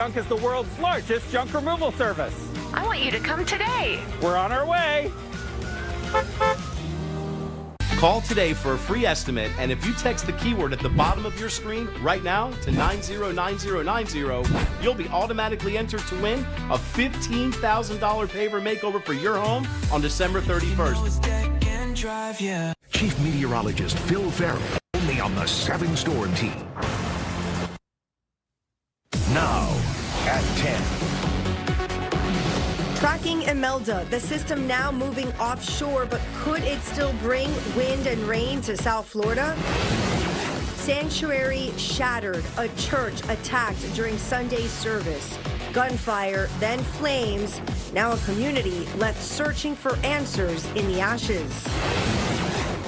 Junk is the world's largest junk removal service. I want you to come today. We're on our way. Call today for a free estimate, and if you text the keyword at the bottom of your screen right now to 909090, you'll be automatically entered to win a $15,000 paver makeover for your home on December 31st. Chief Meteorologist Phil Farrell, only on the 7 Storm Team. Now at 10. Tracking Imelda, the system now moving offshore, but could it still bring wind and rain to South Florida? Sanctuary shattered, a church attacked during Sunday service. Gunfire, then flames. Now a community left searching for answers in the ashes.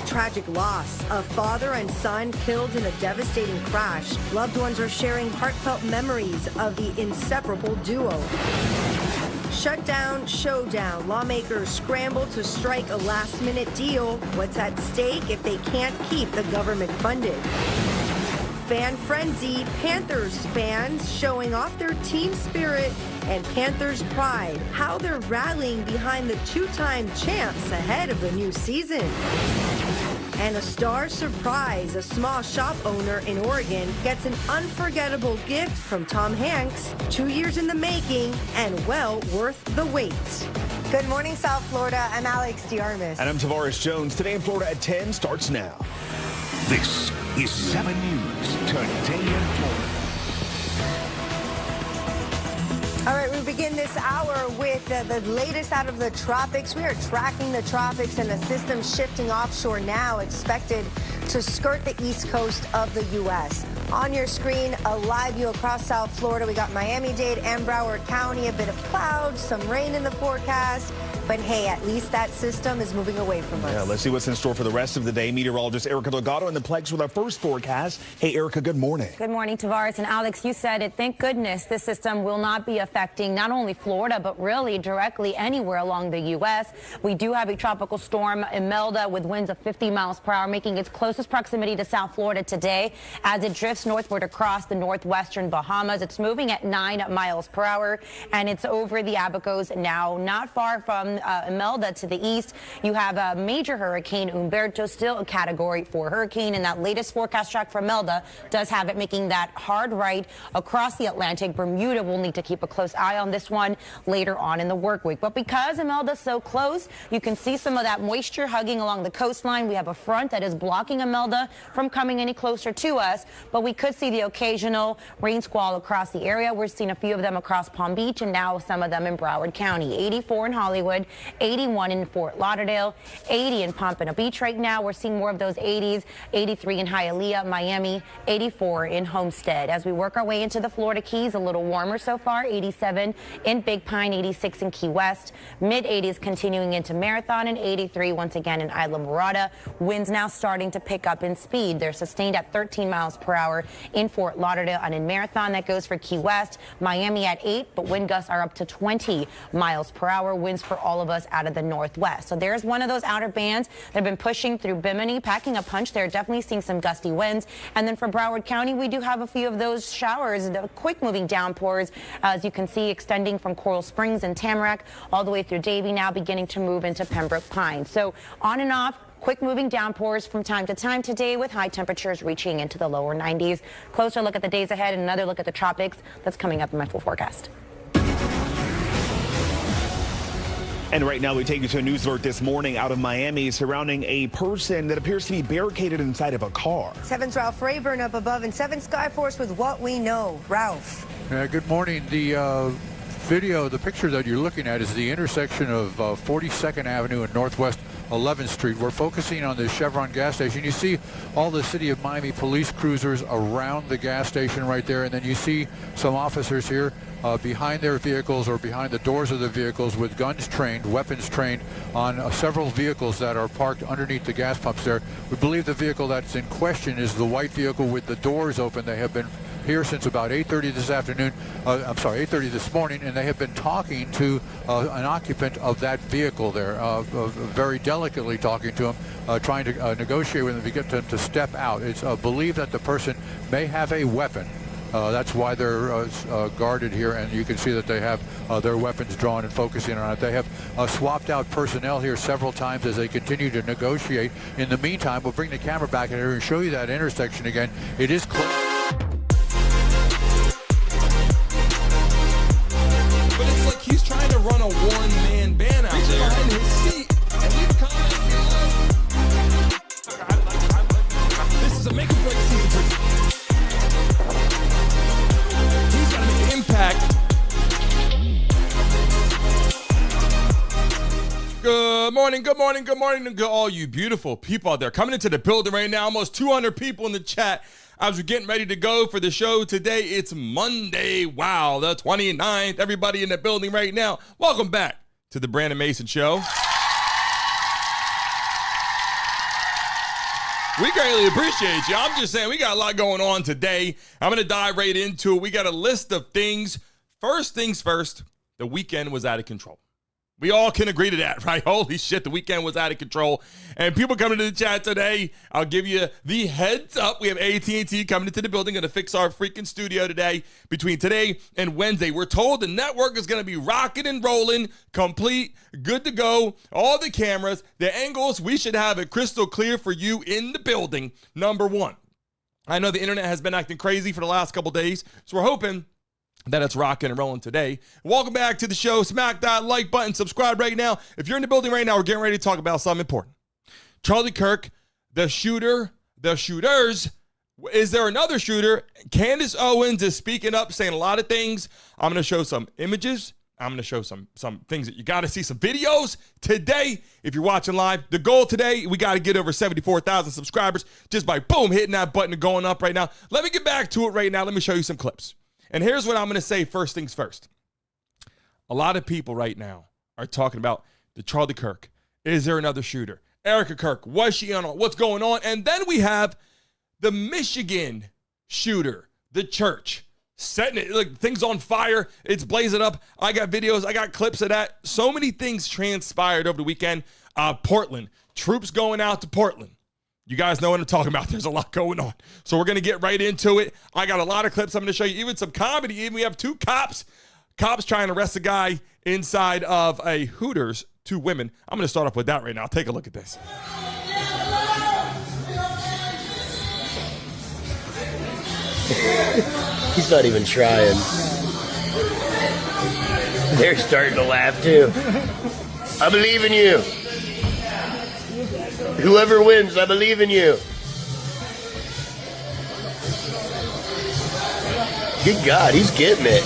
Tragic loss. A father and son killed in a devastating crash. Loved ones are sharing heartfelt memories of the inseparable duo. Shutdown, showdown. Lawmakers scramble to strike a last-minute deal. What's at stake if they can't keep the government funded? Fan frenzy. Panthers fans showing off their team spirit and Panthers pride. How they're rallying behind the two-time champs ahead of the new season. And a star surprise. A small shop owner in Oregon gets an unforgettable gift from Tom Hanks. 2 years in the making and well worth the wait. Good morning, South Florida. I'm Alex DiArmas. And I'm Tavares Jones. Today in Florida at 10 starts now. This is 7 News Today in Florida. All right, we begin this hour with the latest out of the tropics. We are tracking the tropics and the system shifting offshore now, expected to skirt the east coast of the U.S. On your screen, a live view across South Florida. We got Miami-Dade and Broward County, a bit of clouds, some rain in the forecast. But hey, at least that system is moving away from us. Yeah, let's see what's in store for the rest of the day. Meteorologist Erica Delgado in the Plex with our first forecast. Hey, Erica, good morning. Good morning, Tavares. And Alex, you said it. Thank goodness this system will not be affecting not only Florida, but really directly anywhere along the U.S. We do have a tropical storm, Imelda, with winds of 50 miles per hour, making its closest proximity to South Florida today as it drifts northward across the northwestern Bahamas. It's moving at 9 miles per hour, and it's over the Abacos now, not far from Imelda to the east. You have a major hurricane, Humberto, still a Category 4 hurricane, and that latest forecast track for Imelda does have it making that hard right across the Atlantic. Bermuda will need to keep a close eye on this one later on in the work week. But because Imelda's so close, you can see some of that moisture hugging along the coastline. We have a front that is blocking Imelda from coming any closer to us, but we could see the occasional rain squall across the area. We're seeing a few of them across Palm Beach and now some of them in Broward County. 84 in Hollywood, 81 in Fort Lauderdale, 80 in Pompano Beach right now. We're seeing more of those 80s, 83 in Hialeah, Miami, 84 in Homestead. As we work our way into the Florida Keys, a little warmer so far, 87 in Big Pine, 86 in Key West, mid-80s continuing into Marathon, and 83 once again in Isla Morada. Winds now starting to pick up in speed. They're sustained at 13 miles per hour in Fort Lauderdale and in Marathon. That goes for Key West, Miami at 8, but wind gusts are up to 20 miles per hour. Winds for all of us out of the northwest. So there's one of those outer bands that have been pushing through Bimini, packing a punch. They're definitely seeing some gusty winds. And then for Broward County, we do have a few of those showers, the quick moving downpours, as you can see, extending from Coral Springs and Tamarack all the way through Davie, now beginning to move into Pembroke Pines. So on and off, quick moving downpours from time to time today, with high temperatures reaching into the lower 90s. Closer look at the days ahead and another look at the tropics. That's coming up in my full forecast. And right now we take you to a news alert this morning out of Miami surrounding a person that appears to be barricaded inside of a car. 7's Ralph Rayburn up above, and 7 Skyforce with what we know. Ralph. Good morning. The video, the picture that you're looking at is the intersection of 42nd Avenue and Northwest 11th Street. We're focusing on the Chevron gas station. You see all the City of Miami police cruisers around the gas station right there, and then you see some officers here behind their vehicles or behind the doors of the vehicles with guns trained, weapons trained on several vehicles that are parked underneath the gas pumps there. We believe the vehicle that's in question is the white vehicle with the doors open. They have been here since about 8:30 this afternoon. 8:30 this morning, and they have been talking to an occupant of that vehicle there, very delicately talking to him, trying to negotiate with him to get him to step out. It's believed that the person may have a weapon. That's why they're guarded here, and you can see that they have their weapons drawn and focusing on it. They have swapped out personnel here several times as they continue to negotiate. In the meantime, we'll bring the camera back in here and show you that intersection again. It is close. But it's like he's trying to run a one-man band out there. Behind his seat and leave comments below. This is a make or break season for. He's got to make an impact. Good morning, good morning, good morning to all you beautiful people out there coming into the building right now. Almost 200 people in the chat. As we're getting ready to go for the show today, it's Monday. Wow, the 29th. Everybody in the building right now, welcome back to the Brandon Mason Show. We greatly appreciate you. I'm just saying we got a lot going on today. I'm going to dive right into it. We got a list of things. First things first, the weekend was out of control. We all can agree to that, right? Holy shit, the weekend was out of control. And people coming to the chat today, I'll give you the heads up. We have AT&T coming into the building, going to fix our freaking studio today. Between today and Wednesday, we're told the network is going to be rocking and rolling, complete, good to go. All the cameras, the angles, we should have it crystal clear for you in the building, number one. I know the internet has been acting crazy for the last couple days, so we're hoping that it's rocking and rolling today. Welcome back to the show. Smack that like button. Subscribe right now. If you're in the building right now, we're getting ready to talk about something important. Charlie Kirk, the shooter, the shooters. Is there another shooter? Candace Owens is speaking up, saying a lot of things. I'm going to show some images. I'm going to show some things that you got to see, some videos today. If you're watching live, the goal today, we got to get over 74,000 subscribers just by, boom, hitting that button and going up right now. Let me get back to it right now. Let me show you some clips. And here's what I'm going to say first things first. A lot of people right now are talking about the Charlie Kirk. Is there another shooter? Erica Kirk, was she on? What's going on? And then we have the Michigan shooter, the church, setting it, like things on fire. It's blazing up. I got videos. I got clips of that. So many things transpired over the weekend. Portland, troops going out to Portland. You guys know what I'm talking about. There's a lot going on. So we're going to get right into it. I got a lot of clips I'm going to show you, even some comedy. Even we have two cops trying to arrest a guy inside of a Hooters, two women. I'm going to start off with that right now. Take a look at this. He's not even trying. They're starting to laugh too. I believe in you. Whoever wins, I believe in you. Good God, he's getting it.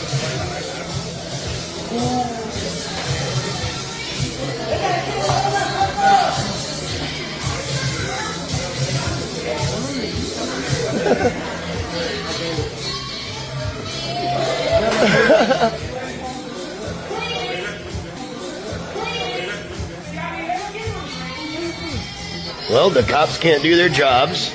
Well, the cops can't do their jobs.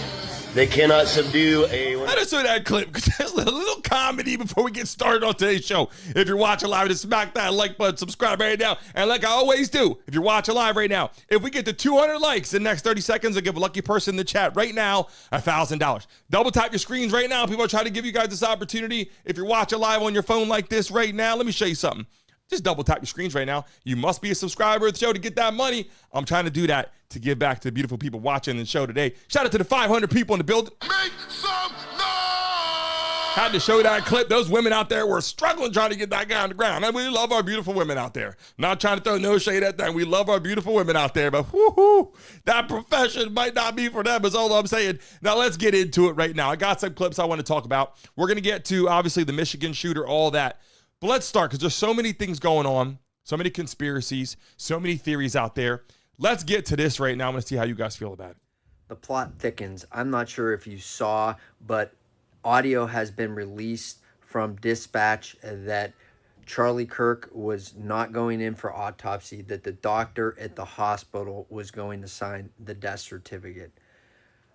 They cannot subdue a... I just saw that clip because there's a little comedy before we get started on today's show. If you're watching live, just smack that like button, subscribe right now. And like I always do, if you're watching live right now, if we get to 200 likes in the next 30 seconds, I'll give a lucky person in the chat right now $1,000. Double tap your screens right now. People are trying to give you guys this opportunity. If you're watching live on your phone like this right now, let me show you something. Just double tap your screens right now. You must be a subscriber of the show to get that money. I'm trying to do that to give back to the beautiful people watching the show today. Shout out to the 500 people in the building. Make some noise! Had to show that clip. Those women out there were struggling trying to get that guy on the ground. And we love our beautiful women out there. Not trying to throw no shade at them. We love our beautiful women out there. But whoo-hoo, that profession might not be for them is all I'm saying. Now let's get into it right now. I got some clips I want to talk about. We're going to get to, obviously, the Michigan shooter, all that. But let's start because there's so many things going on, so many conspiracies, so many theories out there. Let's get to this right now. I'm going to see how you guys feel about it. The plot thickens. I'm not sure if you saw, but audio has been released from dispatch that Charlie Kirk was not going in for autopsy, that the doctor at the hospital was going to sign the death certificate.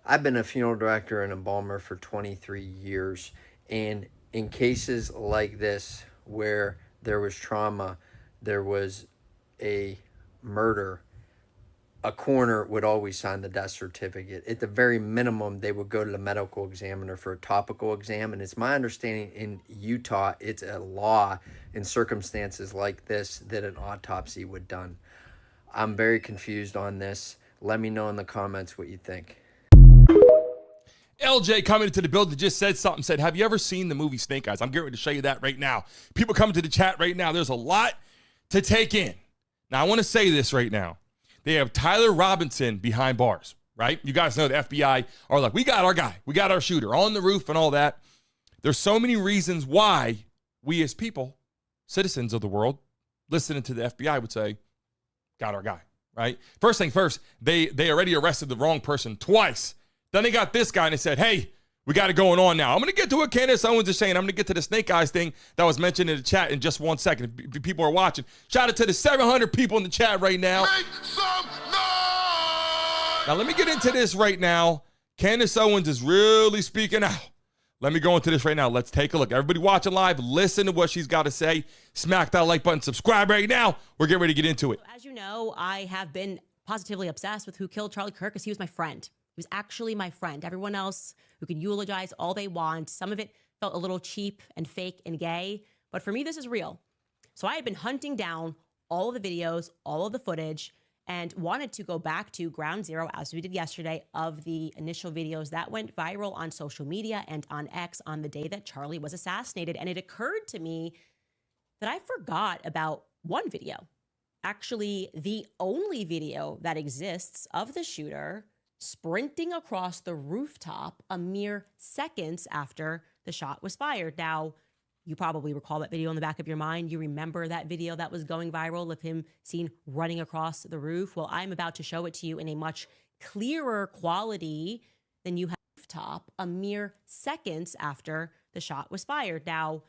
I've been a funeral director and embalmer for 23 years, and in cases like this, where there was trauma, there was a murder, a coroner would always sign the death certificate. At the very minimum, they would go to the medical examiner for a topical exam. And it's my understanding in Utah, it's a law in circumstances like this that an autopsy would done. I'm very confused on this. Let me know in the comments what you think. LJ coming into the building just said something, said, have you ever seen the movie Snake Eyes? I'm getting ready to show you that right now. People coming to the chat right now. There's a lot to take in. Now, I want to say this right now. They have Tyler Robinson behind bars, right? You guys know the FBI are like, we got our guy. We got our shooter on the roof and all that. There's so many reasons why we as people, citizens of the world, listening to the FBI would say, got our guy, right? First thing first, they already arrested the wrong person twice. Then they got this guy and they said, hey, we got it going on now. I'm going to get to what Candace Owens is saying. I'm going to get to the Snake Eyes thing that was mentioned in the chat in just 1 second. If people are watching, shout out to the 700 people in the chat right now. Make some noise! Now, let me get into this right now. Candace Owens is really speaking out. Let me go into this right now. Let's take a look. Everybody watching live, listen to what she's got to say. Smack that like button, subscribe right now. We're getting ready to get into it. As you know, I have been positively obsessed with who killed Charlie Kirk because he was my friend. He was actually my friend. Everyone else who can eulogize all they want. Some of it felt a little cheap and fake and gay. But for me, this is real. So I had been hunting down all of the videos, all of the footage, and wanted to go back to ground zero, as we did yesterday, of the initial videos that went viral on social media and on X on the day that Charlie was assassinated. And it occurred to me that I forgot about one video. Actually, the only video that exists of the shooter sprinting across the rooftop a mere seconds after the shot was fired. Now, you probably recall that video in the back of your mind. You remember that video that was going viral of him seen running across the roof. Well, I'm about to show it to you in a much clearer quality than you have rooftop a mere seconds after the shot was fired. Now,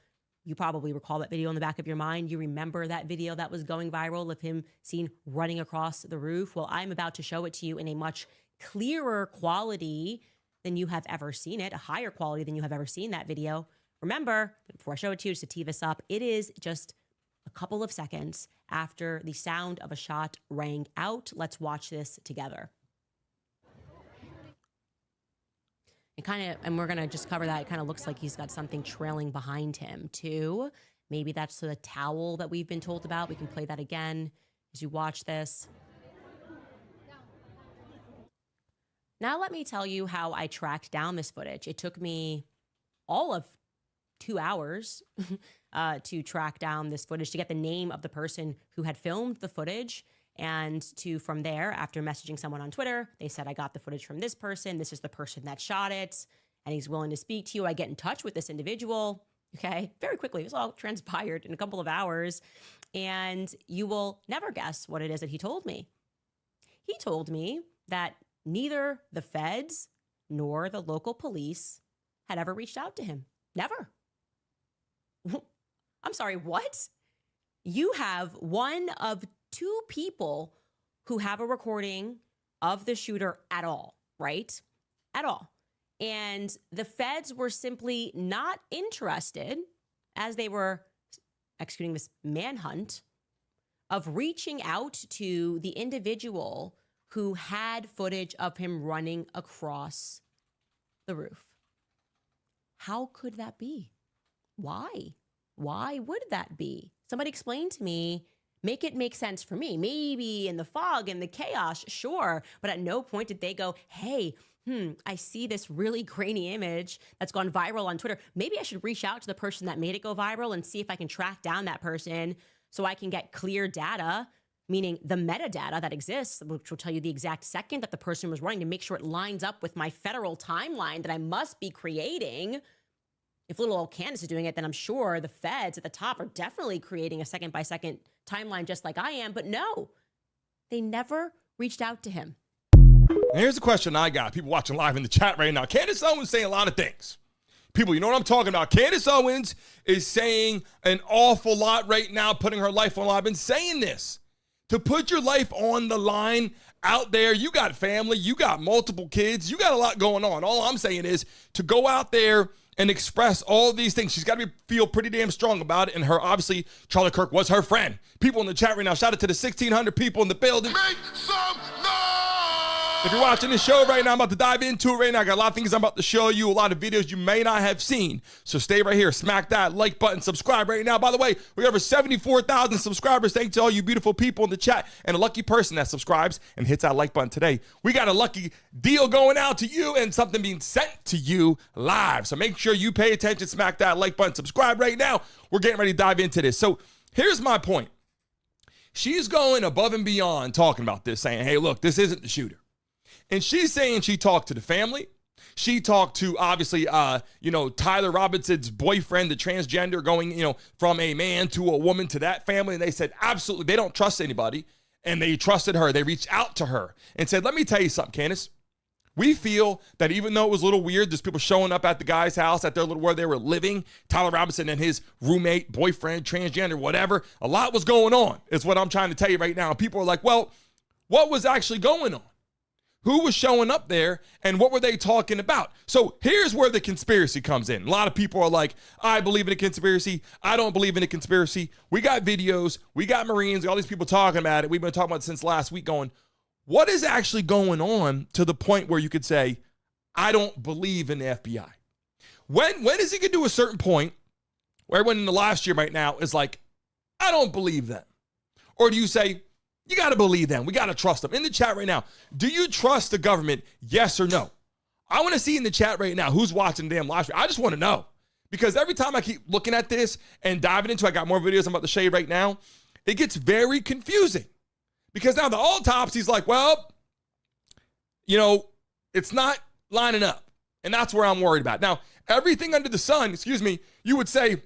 you probably recall that video in the back of your mind. You remember that video that was going viral of him seen running across the roof. Well, I'm about to show it to you in a much clearer quality than you have ever seen it, a higher quality than you have ever seen that video. Remember, before I show it to you, just to tee this up, it is just a couple of seconds after the sound of a shot rang out. Let's watch this together. And we're going to just cover that. It kind of looks like he's got something trailing behind him too. Maybe that's the towel that we've been told about. We can play that again as you watch this. Now let me tell you how I tracked down this footage. It took me all of 2 hours to track down this footage, to get the name of the person who had filmed the footage. And from there, after messaging someone on Twitter, they said, I got the footage from this person. This is the person that shot it. And he's willing to speak to you. I get in touch with this individual. Okay, very quickly. It was all transpired in a couple of hours. And you will never guess what it is that he told me. He told me that neither the feds nor the local police had ever reached out to him. Never. I'm sorry, what? You have one of two people who have a recording of the shooter at all, right? At all. And the feds were simply not interested, as they were executing this manhunt, of reaching out to the individual who had footage of him running across the roof. How could that be? Why? Why would that be? Somebody explain to me, make it make sense for me. Maybe in the fog and the chaos, sure. But at no point did they go, hey, I see this really grainy image that's gone viral on Twitter. Maybe I should reach out to the person that made it go viral and see if I can track down that person so I can get clear data, meaning the metadata that exists, which will tell you the exact second that the person was running, to make sure it lines up with my federal timeline that I must be creating. If little old Candace is doing it, then I'm sure the feds at the top are definitely creating a second-by-second timeline just like I am. But no, they never reached out to him. And here's the question I got. People watching live in the chat right now. Candace Owens saying a lot of things. People, you know what I'm talking about. Candace Owens is saying an awful lot right now, putting her life on the line. I've been saying this. To put your life on the line out there, you got family, you got multiple kids, you got a lot going on. All I'm saying is to go out there and express all these things. She's got to feel pretty damn strong about it. And obviously, Charlie Kirk was her friend. People in the chat right now, shout out to the 1,600 people in the building. Make some noise! If you're watching this show right now, I'm about to dive into it right now. I got a lot of things I'm about to show you, a lot of videos you may not have seen. So stay right here. Smack that like button. Subscribe right now. By the way, we have over 74,000 subscribers. Thanks to all you beautiful people in the chat and a lucky person that subscribes and hits that like button today. We got a lucky deal going out to you and something being sent to you live. So make sure you pay attention. Smack that like button. Subscribe right now. We're getting ready to dive into this. So here's my point. She's going above and beyond talking about this, saying, hey, look, this isn't the shooter. And she's saying she talked to the family. She talked to, obviously, Tyler Robinson's boyfriend, the transgender, going, from a man to a woman to that family. And they said, absolutely, they don't trust anybody. And they trusted her. They reached out to her and said, let me tell you something, Candace. We feel that even though it was a little weird, there's people showing up at the guy's house, at their little, where they were living, Tyler Robinson and his roommate, boyfriend, transgender, whatever. A lot was going on, is what I'm trying to tell you right now. And people are like, well, what was actually going on? Who was showing up there and what were they talking about? So here's where the conspiracy comes in. A lot of people are like, I believe in a conspiracy. I don't believe in a conspiracy. We got videos. We got Marines. All these people talking about it. We've been talking about it since last week going, what is actually going on to the point where you could say, I don't believe in the FBI? When is it going to do a certain point where everyone in the live stream right now is like, I don't believe them? Or do you say, you got to believe them. We got to trust them. In the chat right now, do you trust the government? Yes or no? I want to see in the chat right now who's watching the damn live stream. I just want to know. Because every time I keep looking at this and diving into it, I got more videos I'm about to show you right now, it gets very confusing. Because now the autopsy is like, well, it's not lining up. And that's where I'm worried about. Now, everything under the sun, you would say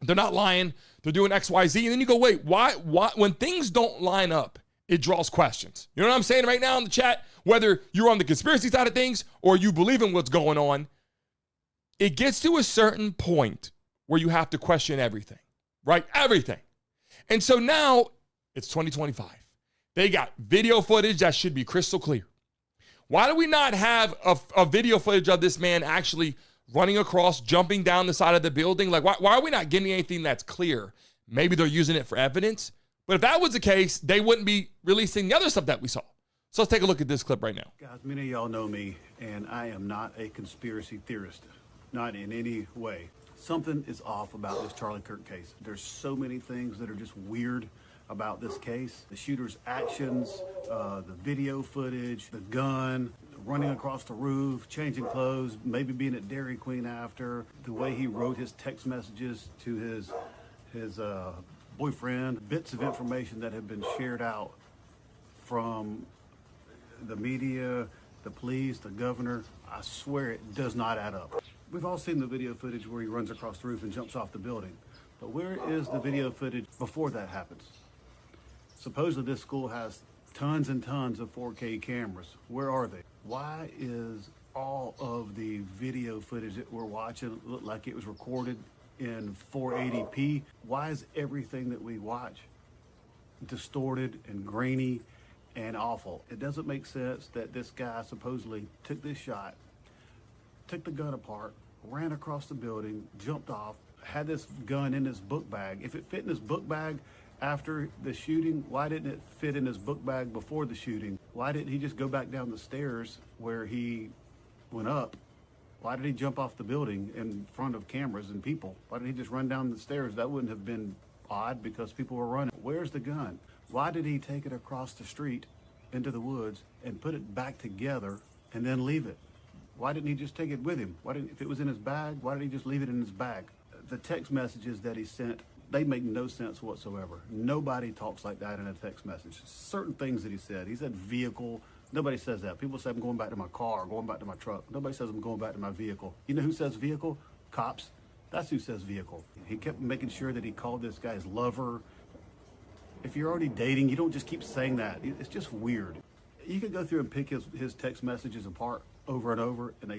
they're not lying. They're doing X, Y, Z. And then you go, wait, why? When things don't line up, it draws questions. You know what I'm saying right now in the chat? Whether you're on the conspiracy side of things or you believe in what's going on, it gets to a certain point where you have to question everything, right? Everything. And so now it's 2025. They got video footage that should be crystal clear. Why do we not have a video footage of this man actually running across, jumping down the side of the building? Like, why are we not getting anything that's clear? Maybe they're using it for evidence. But if that was the case, they wouldn't be releasing the other stuff that we saw. So let's take a look at this clip right now. Guys, many of y'all know me, and I am not a conspiracy theorist. Not in any way. Something is off about this Charlie Kirk case. There's so many things that are just weird about this case. The shooter's actions, the video footage, the gun, running across the roof, changing clothes, maybe being at Dairy Queen after, the way he wrote his text messages to his boyfriend, bits of information that have been shared out from the media, the police, the governor. I swear it does not add up. We've all seen the video footage where he runs across the roof and jumps off the building. But where is the video footage before that happens? Supposedly this school has tons and tons of 4K cameras. Where are they? Why is all of the video footage that we're watching look like it was recorded in 480p? Why is everything that we watch distorted and grainy and awful? It doesn't make sense that this guy supposedly took this shot, took the gun apart, ran across the building, jumped off, had this gun in his book bag. If it fit in his book bag after the shooting, why didn't it fit in his book bag before the shooting? Why didn't he just go back down the stairs where he went up? Why did he jump off the building in front of cameras and people? Why didn't he just run down the stairs? That wouldn't have been odd because people were running. Where's the gun? Why did he take it across the street into the woods and put it back together and then leave it? Why didn't he just take it with him? If it was in his bag, why did he just leave it in his bag? The text messages that he sent, they make no sense whatsoever. Nobody talks like that in a text message. Certain things that he said vehicle. Nobody says that. People say I'm going back to my car, going back to my truck. Nobody says I'm going back to my vehicle. You know who says vehicle? Cops. That's who says vehicle. He kept making sure that he called this guy his lover. If you're already dating, you don't just keep saying that. It's just weird. You could go through and pick his text messages apart over and over, and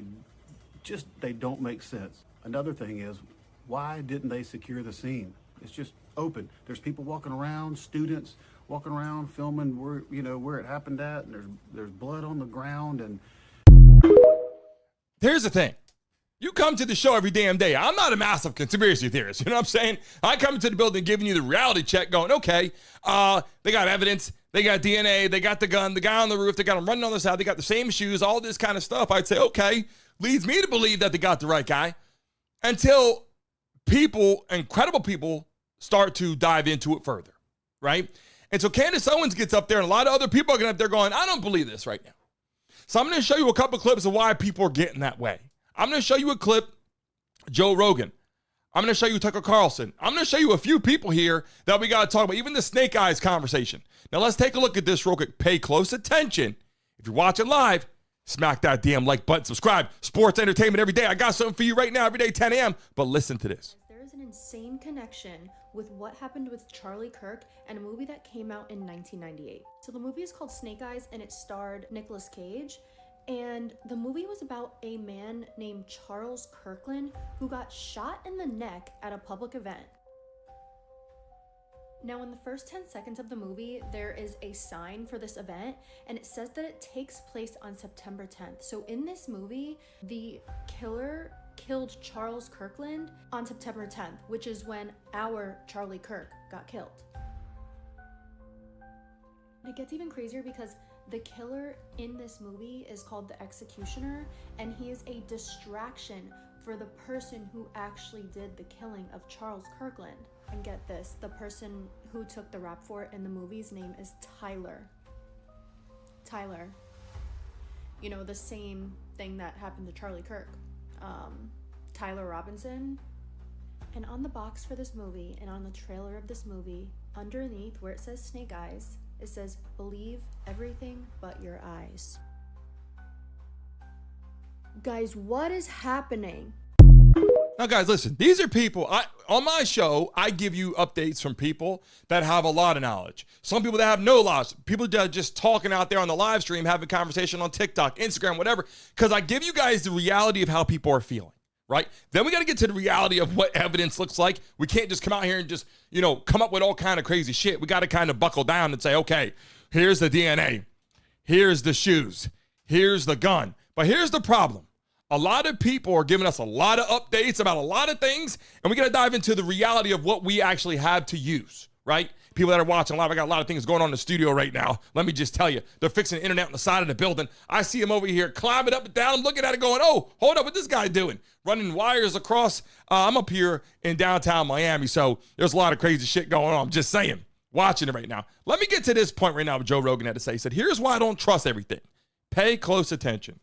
they don't make sense. Another thing is, why didn't they secure the scene? It's just open. There's people walking around, students walking around, filming where it happened at, and there's blood on the ground. And here's the thing. You come to the show every damn day. I'm not a massive conspiracy theorist. You know what I'm saying? I come into the building giving you the reality check going, okay, they got evidence. They got DNA. They got the gun. The guy on the roof. They got him running on the side. They got the same shoes, all this kind of stuff. I'd say, okay, leads me to believe that they got the right guy until people, incredible people, start to dive into it further, right? And so Candace Owens gets up there and a lot of other people are getting up there going, I don't believe this right now. So I'm going to show you a couple clips of why people are getting that way. I'm going to show you a clip, Joe Rogan. I'm going to show you Tucker Carlson. I'm going to show you a few people here that we got to talk about, even the Snake Eyes conversation. Now, let's take a look at this real quick. Pay close attention. If you're watching live, smack that damn like button, subscribe. Sports, entertainment every day. I got something for you right now, every day, 10 a.m. But listen to this. There is an insane connection with what happened with Charlie Kirk and a movie that came out in 1998. So the movie is called Snake Eyes and it starred Nicolas Cage. And the movie was about a man named Charles Kirkland who got shot in the neck at a public event. Now, in the first 10 seconds of the movie, there is a sign for this event, and it says that it takes place on September 10th. So in this movie, the killer killed Charles Kirkland on September 10th, which is when our Charlie Kirk got killed. And it gets even crazier because the killer in this movie is called the Executioner, and he is a distraction for the person who actually did the killing of Charles Kirkland. And get this, the person who took the rap for it in the movie's name is Tyler. Tyler. You know, the same thing that happened to Charlie Kirk. Tyler Robinson. And on the box for this movie, and on the trailer of this movie, underneath where it says Snake Eyes, it says, believe everything but your eyes. Guys, what is happening? Now, guys, listen, these are people, on my show, I give you updates from people that have a lot of knowledge. Some people that have no knowledge. People that are just talking out there on the live stream, having conversation on TikTok, Instagram, whatever, because I give you guys the reality of how people are feeling, right? Then we got to get to the reality of what evidence looks like. We can't just come out here and just, come up with all kind of crazy shit. We got to kind of buckle down and say, okay, here's the DNA. Here's the shoes. Here's the gun. But here's the problem. A lot of people are giving us a lot of updates about a lot of things, and we got to dive into the reality of what we actually have to use, right? People that are watching live, I got a lot of things going on in the studio right now. Let me just tell you, they're fixing the internet on the side of the building. I see them over here climbing up and down. I'm looking at it going, oh, hold up, what this guy doing? Running wires across. I'm up here in downtown Miami, so there's a lot of crazy shit going on. I'm just saying, watching it right now. Let me get to this point right now what Joe Rogan had to say. He said, here's why I don't trust everything. Pay close attention.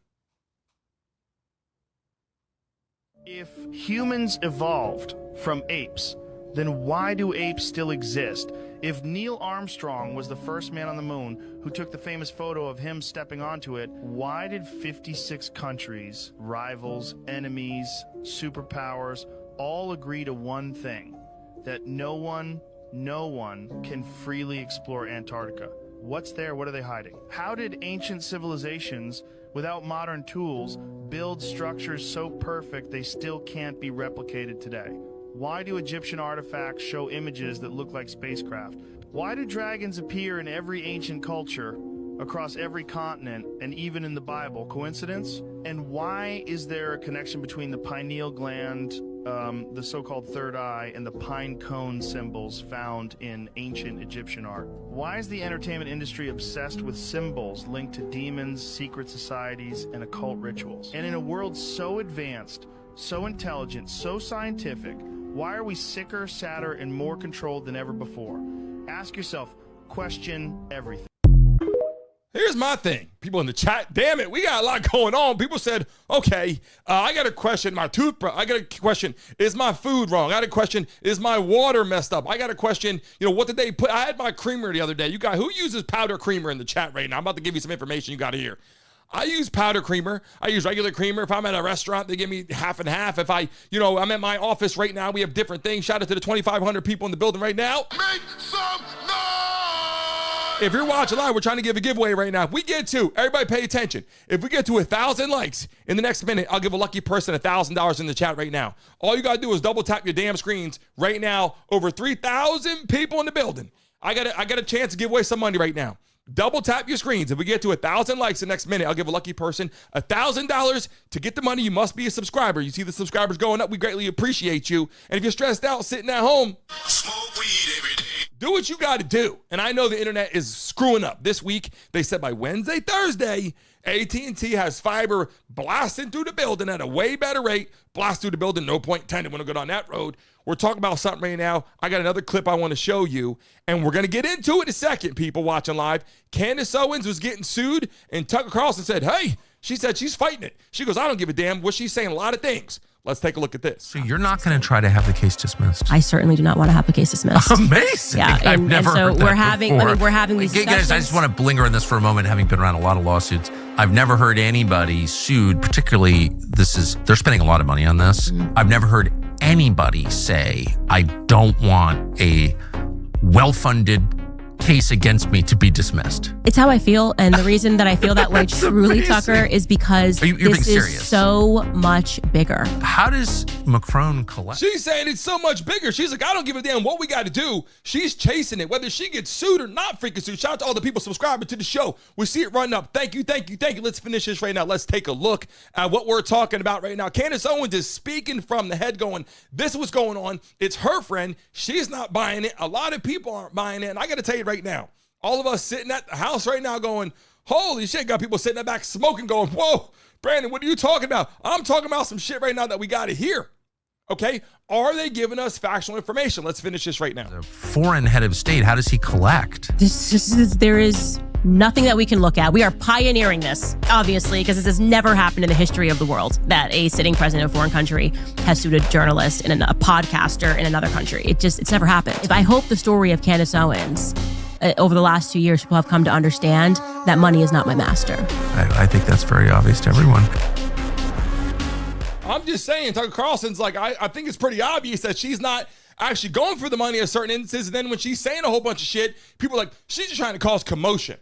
If humans evolved from apes, then why do apes still exist? If Neil Armstrong was the first man on the moon who took the famous photo of him stepping onto it, why did 56 countries, rivals, enemies, superpowers, all agree to one thing? That no one can freely explore Antarctica. What's there? What are they hiding? How did ancient civilizations, without modern tools, build structures so perfect they still can't be replicated today? Why do Egyptian artifacts show images that look like spacecraft? Why do dragons appear in every ancient culture, across every continent, and even in the Bible? Coincidence? And why is there a connection between the pineal gland, the so-called third eye, and the pine cone symbols found in ancient Egyptian art? Why is the entertainment industry obsessed with symbols linked to demons, secret societies, and occult rituals? And in a world so advanced, so intelligent, so scientific, why are we sicker, sadder, and more controlled than ever before? Ask yourself, question everything. Here's my thing. People in the chat, damn it, we got a lot going on. People said, okay, I got a question, my toothbrush. I got a question, is my food wrong? I got a question, is my water messed up? I got a question, what did they put? I had my creamer the other day. You guys, who uses powder creamer in the chat right now? I'm about to give you some information you got to hear. I use powder creamer. I use regular creamer. If I'm at a restaurant, they give me half and half. If I'm at my office right now, we have different things. Shout out to the 2,500 people in the building right now. Make some noise! If you're watching live, we're trying to give a giveaway right now. If we get to, everybody pay attention. If we get to 1,000 likes in the next minute, I'll give a lucky person $1,000 in the chat right now. All you got to do is double tap your damn screens right now. Over 3,000 people in the building. I got a chance to give away some money right now. Double tap your screens. If we get to 1,000 likes the next minute, I'll give a lucky person $1,000 to get the money. You must be a subscriber. You see the subscribers going up. We greatly appreciate you. And if you're stressed out sitting at home, smoke weed every day. Do what you got to do. And I know the internet is screwing up. This week, they said by Wednesday, Thursday, AT&T has fiber blasting through the building at a way better rate. Blast through the building, no point intended. Want to go down that road. We're talking about something right now. I got another clip I want to show you, and we're going to get into it in a second, people watching live. Candace Owens was getting sued, and Tucker Carlson said, hey, she said she's fighting it. She goes, I don't give a damn. What she's saying, a lot of things. Let's take a look at this. So you're not going to try to have the case dismissed? I certainly do not want to have the case dismissed. Amazing. Yeah, I've never heard that we're having, before. I mean, we're having these discussions. Guys, I just want to linger on this for a moment, having been around a lot of lawsuits. I've never heard anybody sued, particularly they're spending a lot of money on this. Mm-hmm. I've never heard anybody say, I don't want a well-funded case against me to be dismissed. It's how I feel, and the reason that I feel that way truly, amazing. Tucker, is because you're being this serious. is so much bigger. How does Macron collect? She's saying it's so much bigger. She's like, I don't give a damn what we got to do. She's chasing it, whether she gets sued or not freaking sued. Shout out to all the people subscribing to the show. We see it running up. Thank you, thank you, thank you. Let's finish this right now. Let's take a look at what we're talking about right now. Candace Owens is speaking from the head going, this is what's going on. It's her friend. She's not buying it. A lot of people aren't buying it. And I got to tell you right now, all of us sitting at the house right now going, holy shit, got people sitting in the back smoking going, whoa, Brandon, what are you talking about? I'm talking about some shit right now that we got to hear. Okay? Are they giving us factual information? Let's finish this right now. The foreign head of state, how does he collect? There is nothing that we can look at. We are pioneering this, obviously, because this has never happened in the history of the world, that a sitting president of a foreign country has sued a journalist and a podcaster in another country. It's never happened. If I hope the story of Candace Owens over the last 2 years, people have come to understand that money is not my master. I think that's very obvious to everyone. I'm just saying, Tucker Carlson's like, I think it's pretty obvious that she's not actually going for the money in certain instances. And then when she's saying a whole bunch of shit, people are like, she's just trying to cause commotion.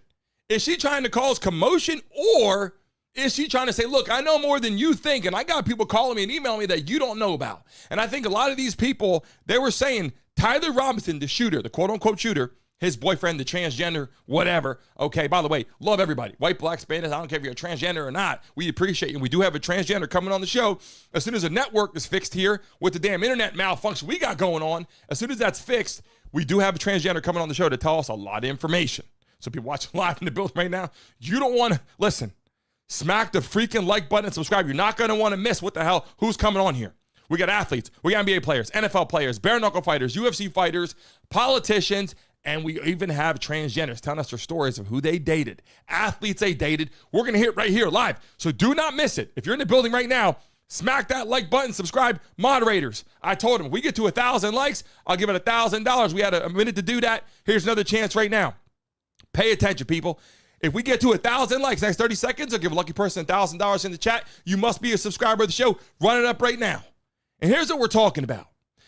Is she trying to cause commotion, or is she trying to say, look, I know more than you think, and I got people calling me and emailing me that you don't know about? And I think a lot of these people, they were saying Tyler Robinson, the shooter, the quote-unquote shooter, his boyfriend, the transgender, whatever. Okay, by the way, love everybody. White, black, Spanish, I don't care if you're a transgender or not. We appreciate you. We do have a transgender coming on the show. As soon as the network is fixed here with the damn internet malfunction we got going on, as soon as that's fixed, we do have a transgender coming on the show to tell us a lot of information. So people watching live in the building right now, you don't want to, listen, smack the freaking like button and subscribe. You're not going to want to miss what the hell, who's coming on here. We got athletes, we got NBA players, NFL players, bare knuckle fighters, UFC fighters, politicians, and we even have transgenders telling us their stories of who they dated, athletes they dated. We're going to hit right here live. So do not miss it. If you're in the building right now, smack that like button, subscribe. Moderators, I told them, if we get to 1,000 likes, I'll give it $1,000. We had a minute to do that. Here's another chance right now. Pay attention, people. If we get to 1,000 likes, next 30 seconds, I'll give a lucky person $1,000 in the chat. You must be a subscriber of the show. Run it up right now. And here's what we're talking about.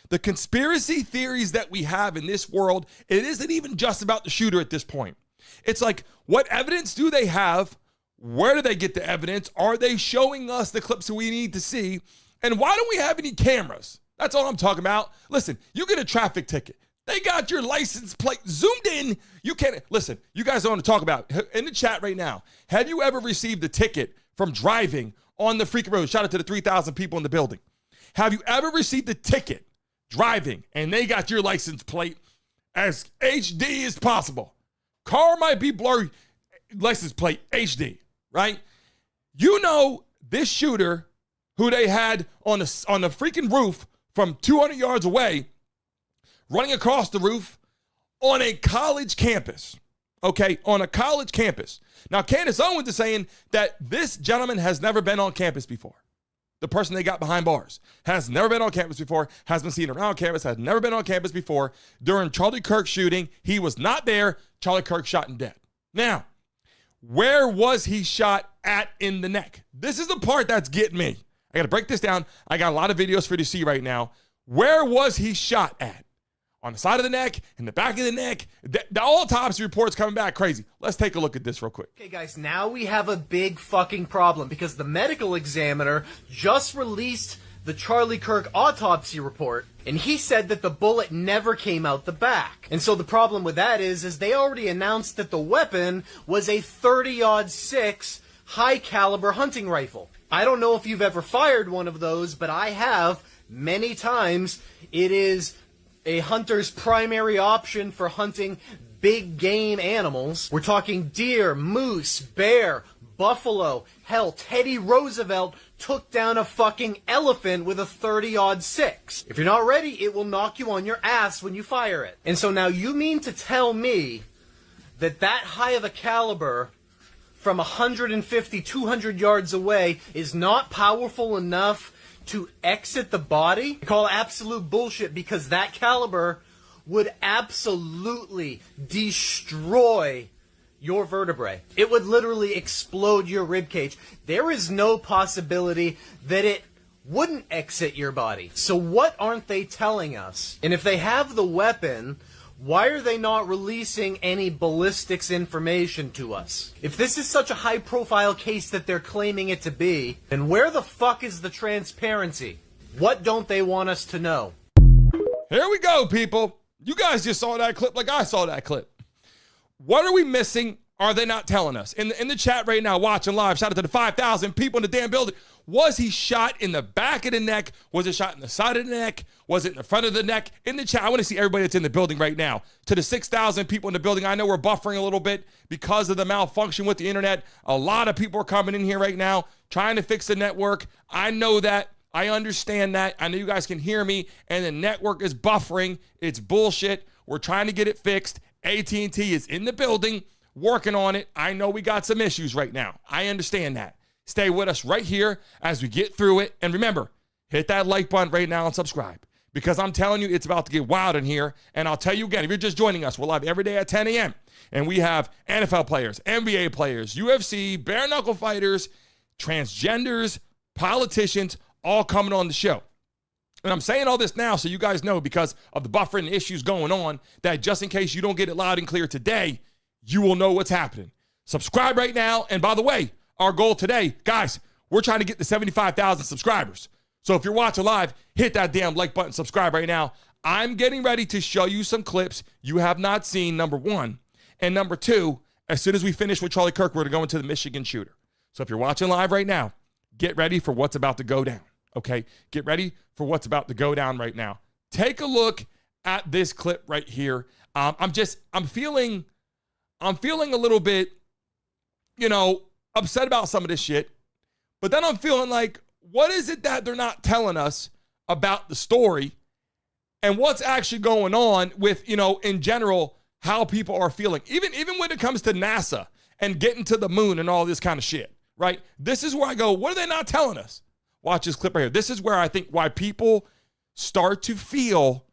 The conspiracy theories that we have in this world, it isn't even just about the shooter at this point. It's like, what evidence do they have? Where do they get the evidence? Are they showing us the clips that we need to see? And why don't we have any cameras? That's all I'm talking about. Listen, you get a traffic ticket. They got your license plate zoomed in. You can't, listen, you guys don't want to talk about it. In the chat right now, have you ever received a ticket from driving on the freaking road? Shout out to the 3,000 people in the building. Have you ever received a ticket driving and they got your license plate as HD as possible? Car might be blurry, license plate HD, right? You know this shooter who they had on the freaking roof from 200 yards away, running across the roof on a college campus, okay? On a college campus. Now, Candace Owens is saying that this gentleman has never been on campus before. The person they got behind bars has never been on campus before, has been seen around campus, has never been on campus before. During Charlie Kirk shooting, he was not there. Charlie Kirk shot and dead. Now, where was he shot at in the neck? This is the part that's getting me. I got to break this down. I got a lot of videos for you to see right now. Where was he shot at? On the side of the neck, in the back of the neck. The autopsy report's coming back crazy. Let's take a look at this real quick. Okay, guys, now we have a big fucking problem because the medical examiner just released the Charlie Kirk autopsy report, and he said that the bullet never came out the back. And so the problem with that is they already announced that the weapon was a 30-06 high-caliber hunting rifle. I don't know if you've ever fired one of those, but I have many times. It is a hunter's primary option for hunting big game animals. We're talking deer, moose, bear, buffalo. Hell, Teddy Roosevelt took down a fucking elephant with a 30-06. If you're not ready, it will knock you on your ass when you fire it. And so now you mean to tell me that that high of a caliber from 150, 200 yards away is not powerful enough to exit the body? I call absolute bullshit, because that caliber would absolutely destroy your vertebrae. It would literally explode your ribcage. There is no possibility that it wouldn't exit your body. So what aren't they telling us? And if they have the weapon, why are they not releasing any ballistics information to us? If this is such a high-profile case that they're claiming it to be, then where the fuck is the transparency? What don't they want us to know? Here we go, people. You guys just saw that clip like I saw that clip. What are we missing? Are they not telling us? In the chat right now, watching live, shout out to the 5,000 people in the damn building. Was he shot in the back of the neck? Was it shot in the side of the neck? Was it in the front of the neck? In the chat, I want to see everybody that's in the building right now. To the 6,000 people in the building, I know we're buffering a little bit because of the malfunction with the internet. A lot of people are coming in here right now trying to fix the network. I know that. I understand that. I know you guys can hear me, and the network is buffering. It's bullshit. We're trying to get it fixed. AT&T is in the building working on it. I know we got some issues right now. I understand that. Stay with us right here as we get through it. And remember, hit that like button right now and subscribe, because I'm telling you, it's about to get wild in here. And I'll tell you again, if you're just joining us, we're live every day at 10 a.m. And we have NFL players, NBA players, UFC, bare knuckle fighters, transgenders, politicians, all coming on the show. And I'm saying all this now so you guys know, because of the buffering issues going on, that just in case you don't get it loud and clear today, you will know what's happening. Subscribe right now. And by the way, our goal today, guys, we're trying to get to 75,000 subscribers. So if you're watching live, hit that damn like button, subscribe right now. I'm getting ready to show you some clips you have not seen, number one. And number two, as soon as we finish with Charlie Kirk, we're going to go into the Michigan shooter. So if you're watching live right now, get ready for what's about to go down. Okay, get ready for what's about to go down right now. Take a look at this clip right here. I'm feeling a little bit, upset about some of this shit. But then I'm feeling like, what is it that they're not telling us about the story and what's actually going on with, in general, how people are feeling, even when it comes to NASA and getting to the moon and all this kind of shit, right? This is where I go, what are they not telling us? Watch this clip right here. This is where I think why people start to feel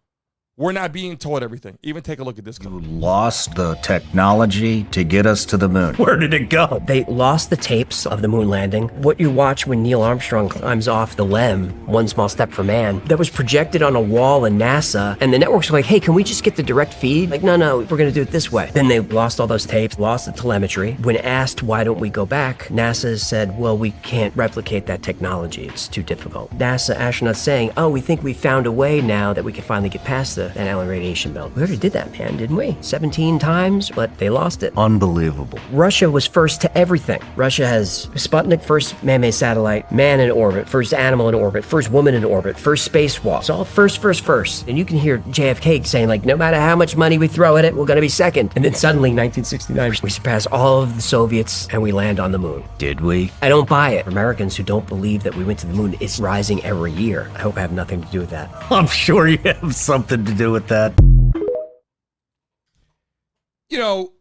we're not being told everything. Even take a look at this clip. You lost the technology to get us to the moon. Where did it go? They lost the tapes of the moon landing. What you watch when Neil Armstrong climbs off the LEM, One Small Step for Man, that was projected on a wall in NASA, and the networks were like, hey, can we just get the direct feed? Like, no, we're going to do it this way. Then they lost all those tapes, lost the telemetry. When asked, why don't we go back? NASA said, well, we can't replicate that technology. It's too difficult. NASA astronauts saying, oh, we think we found a way now that we can finally get past the Van Allen radiation belt. We already did that, man, didn't we? 17 times, but they lost it. Unbelievable. Russia was first to everything. Russia has Sputnik, first man-made satellite, man in orbit, first animal in orbit, first woman in orbit, first spacewalk. It's all first. And you can hear JFK saying, like, no matter how much money we throw at it, we're going to be second. And then suddenly, 1969, we surpass all of the Soviets and we land on the moon. Did we? I don't buy it. For Americans who don't believe that we went to the moon, it's rising every year. I hope I have nothing to do with that. I'm sure you have something to do with that.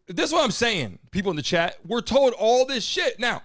This is what I'm saying, people in the chat. We're told all this shit. Now,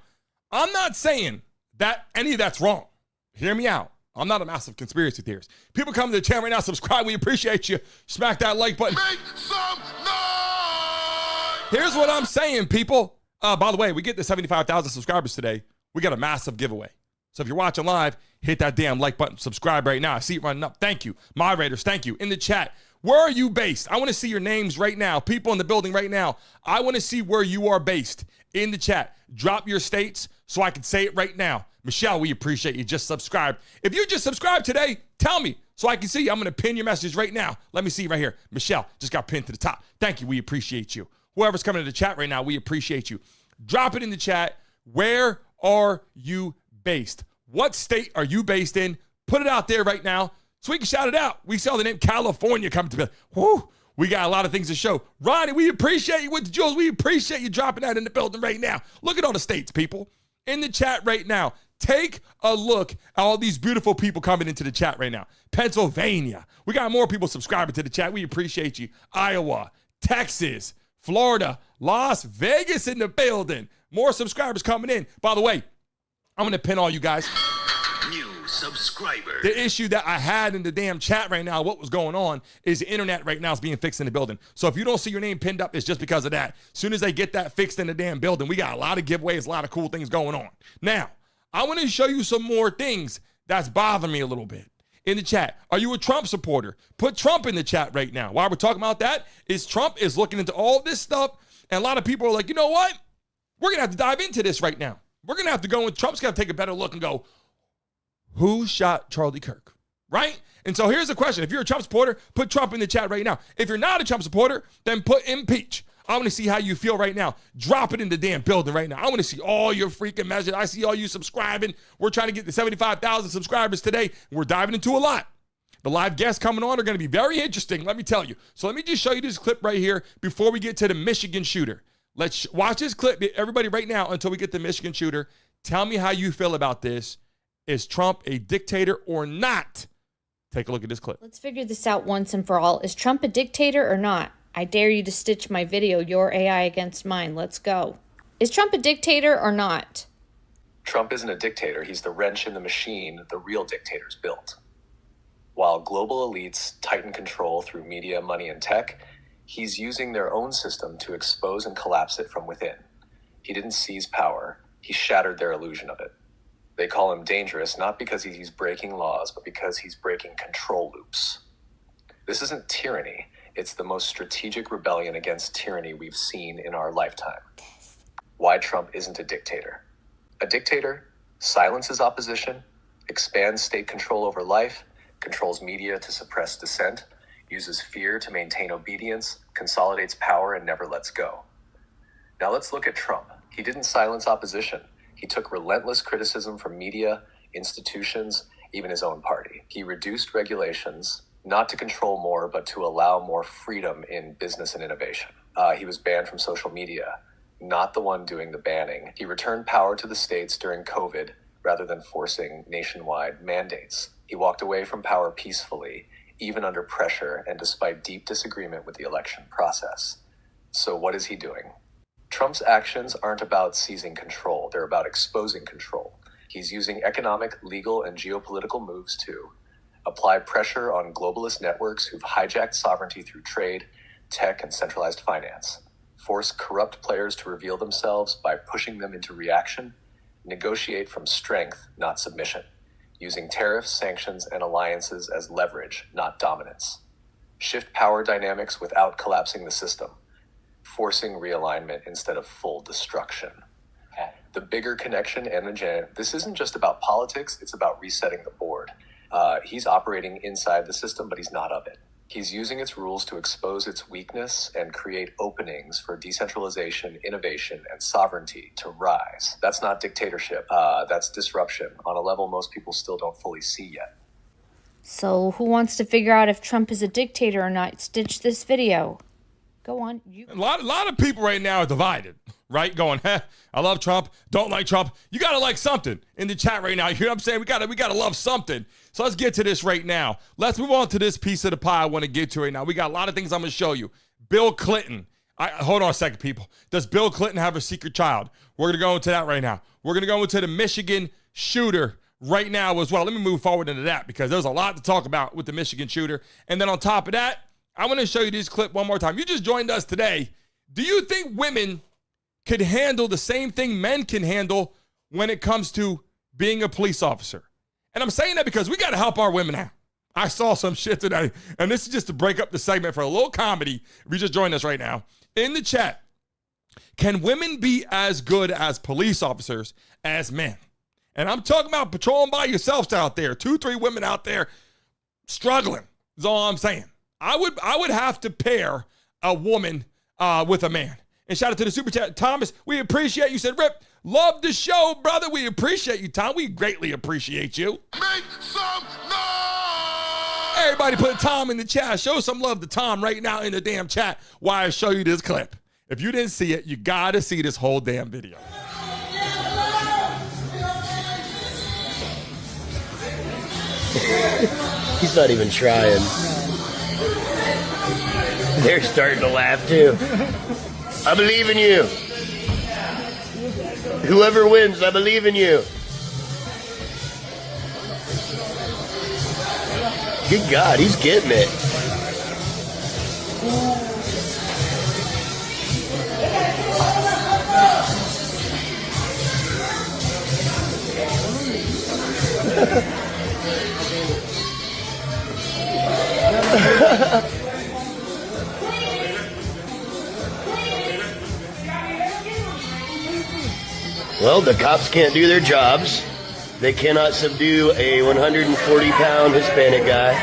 I'm not saying that any of that's wrong. Hear me out. I'm not a massive conspiracy theorist. People come to the channel right now, subscribe. We appreciate you. Smack that like button. Make some noise! Here's what I'm saying, people. By the way, we get to 75,000 subscribers today. We got a massive giveaway. So if you're watching live, hit that damn like button. Subscribe right now. I see it running up. Thank you. Moderators, thank you. In the chat, where are you based? I want to see your names right now. People in the building right now. I want to see where you are based in the chat. Drop your states so I can say it right now. Michelle, we appreciate you. Just subscribe. If you just subscribed today, tell me so I can see you. I'm going to pin your message right now. Let me see right here. Michelle just got pinned to the top. Thank you. We appreciate you. Whoever's coming to the chat right now, we appreciate you. Drop it in the chat. Where are you based? What state are you based in? Put it out there right now so we can shout it out. We saw the name California coming to me. Whoo, we got a lot of things to show. Ronnie, we appreciate you with the jewels. We appreciate you dropping that in the building right now. Look at all the states, people, in the chat right now. Take a look at all these beautiful people coming into the chat right now. Pennsylvania. We got more people subscribing to the chat. We appreciate you. Iowa, Texas, Florida, Las Vegas in the building. More subscribers coming in. By the way, I'm going to pin all you guys. New subscriber. The issue that I had in the damn chat right now, what was going on, is the internet right now is being fixed in the building. So if you don't see your name pinned up, it's just because of that. As soon as they get that fixed in the damn building, we got a lot of giveaways, a lot of cool things going on. Now, I want to show you some more things that's bothering me a little bit. In the chat, are you a Trump supporter? Put Trump in the chat right now. Why we're talking about that is Trump is looking into all this stuff, and a lot of people are like, you know what? We're going to have to dive into this right now. We're going to have to go, and Trump's got to take a better look and go, who shot Charlie Kirk, right? And so here's the question. If you're a Trump supporter, put Trump in the chat right now. If you're not a Trump supporter, then put impeach. I want to see how you feel right now. Drop it in the damn building right now. I want to see all your freaking messages. I see all you subscribing. We're trying to get to 75,000 subscribers today. We're diving into a lot. The live guests coming on are going to be very interesting, let me tell you. So let me just show you this clip right here before we get to the Michigan shooter. Let's watch this clip, everybody, right now until we get to the Michigan shooter. Tell me how you feel about this. Is Trump a dictator or not? Take a look at this clip. Let's figure this out once and for all. Is Trump a dictator or not? I dare you to stitch my video, your AI against mine. Let's go. Is Trump a dictator or not? Trump isn't a dictator. He's the wrench in the machine the real dictators built. While global elites tighten control through media, money, and tech, he's using their own system to expose and collapse it from within. He didn't seize power. He shattered their illusion of it. They call him dangerous, not because he's breaking laws, but because he's breaking control loops. This isn't tyranny. It's the most strategic rebellion against tyranny we've seen in our lifetime. Why Trump isn't a dictator. A dictator silences opposition, expands state control over life, controls media to suppress dissent, uses fear to maintain obedience, consolidates power, and never lets go. Now let's look at Trump. He didn't silence opposition. He took relentless criticism from media, institutions, even his own party. He reduced regulations, not to control more, but to allow more freedom in business and innovation. He was banned from social media, not the one doing the banning. He returned power to the states during COVID rather than forcing nationwide mandates. He walked away from power peacefully, even under pressure and despite deep disagreement with the election process. So what is he doing? Trump's actions aren't about seizing control. They're about exposing control. He's using economic, legal, and geopolitical moves to apply pressure on globalist networks who've hijacked sovereignty through trade, tech, and centralized finance, force corrupt players to reveal themselves by pushing them into reaction, negotiate from strength, not submission, using tariffs, sanctions, and alliances as leverage, not dominance, shift power dynamics without collapsing the system, forcing realignment instead of full destruction. The bigger connection and agenda, this isn't just about politics, it's about resetting the board. He's operating inside the system, but he's not of it. He's using its rules to expose its weakness and create openings for decentralization, innovation, and sovereignty to rise. That's not dictatorship. That's disruption on a level most people still don't fully see yet. So who wants to figure out if Trump is a dictator or not? Stitch this video. Go on. A lot of people right now are divided, right? Going, I love Trump, don't like Trump. You got to like something in the chat right now. You hear what I'm saying? We got to love something. So let's get to this right now. Let's move on to this piece of the pie I want to get to right now. We got a lot of things I'm going to show you. Bill Clinton. Hold on a second, people. Does Bill Clinton have a secret child? We're going to go into that right now. We're going to go into the Michigan shooter right now as well. Let me move forward into that because there's a lot to talk about with the Michigan shooter. And then on top of that, I want to show you this clip one more time. You just joined us today. Do you think women could handle the same thing men can handle when it comes to being a police officer? And I'm saying that because we got to help our women out. I saw some shit today, and this is just to break up the segment for a little comedy. If you just joined us right now, in the chat, Can women be as good as police officers as men? And I'm talking about patrolling by yourselves out there. 2-3 women out there struggling is all I'm saying. I would have to pair a woman with a man. And shout out to the super chat. Thomas, we appreciate you. Said, Rip, love the show, brother. We appreciate you, Tom. We greatly appreciate you. Make some noise! Everybody put Tom in the chat. Show some love to Tom right now in the damn chat while I show you this clip. If you didn't see it, you got to see this whole damn video. He's not even trying. They're starting to laugh too. I believe in you. Whoever wins, I believe in you. Good God, he's getting it. Well, the cops can't do their jobs. They cannot subdue a 140-pound Hispanic guy.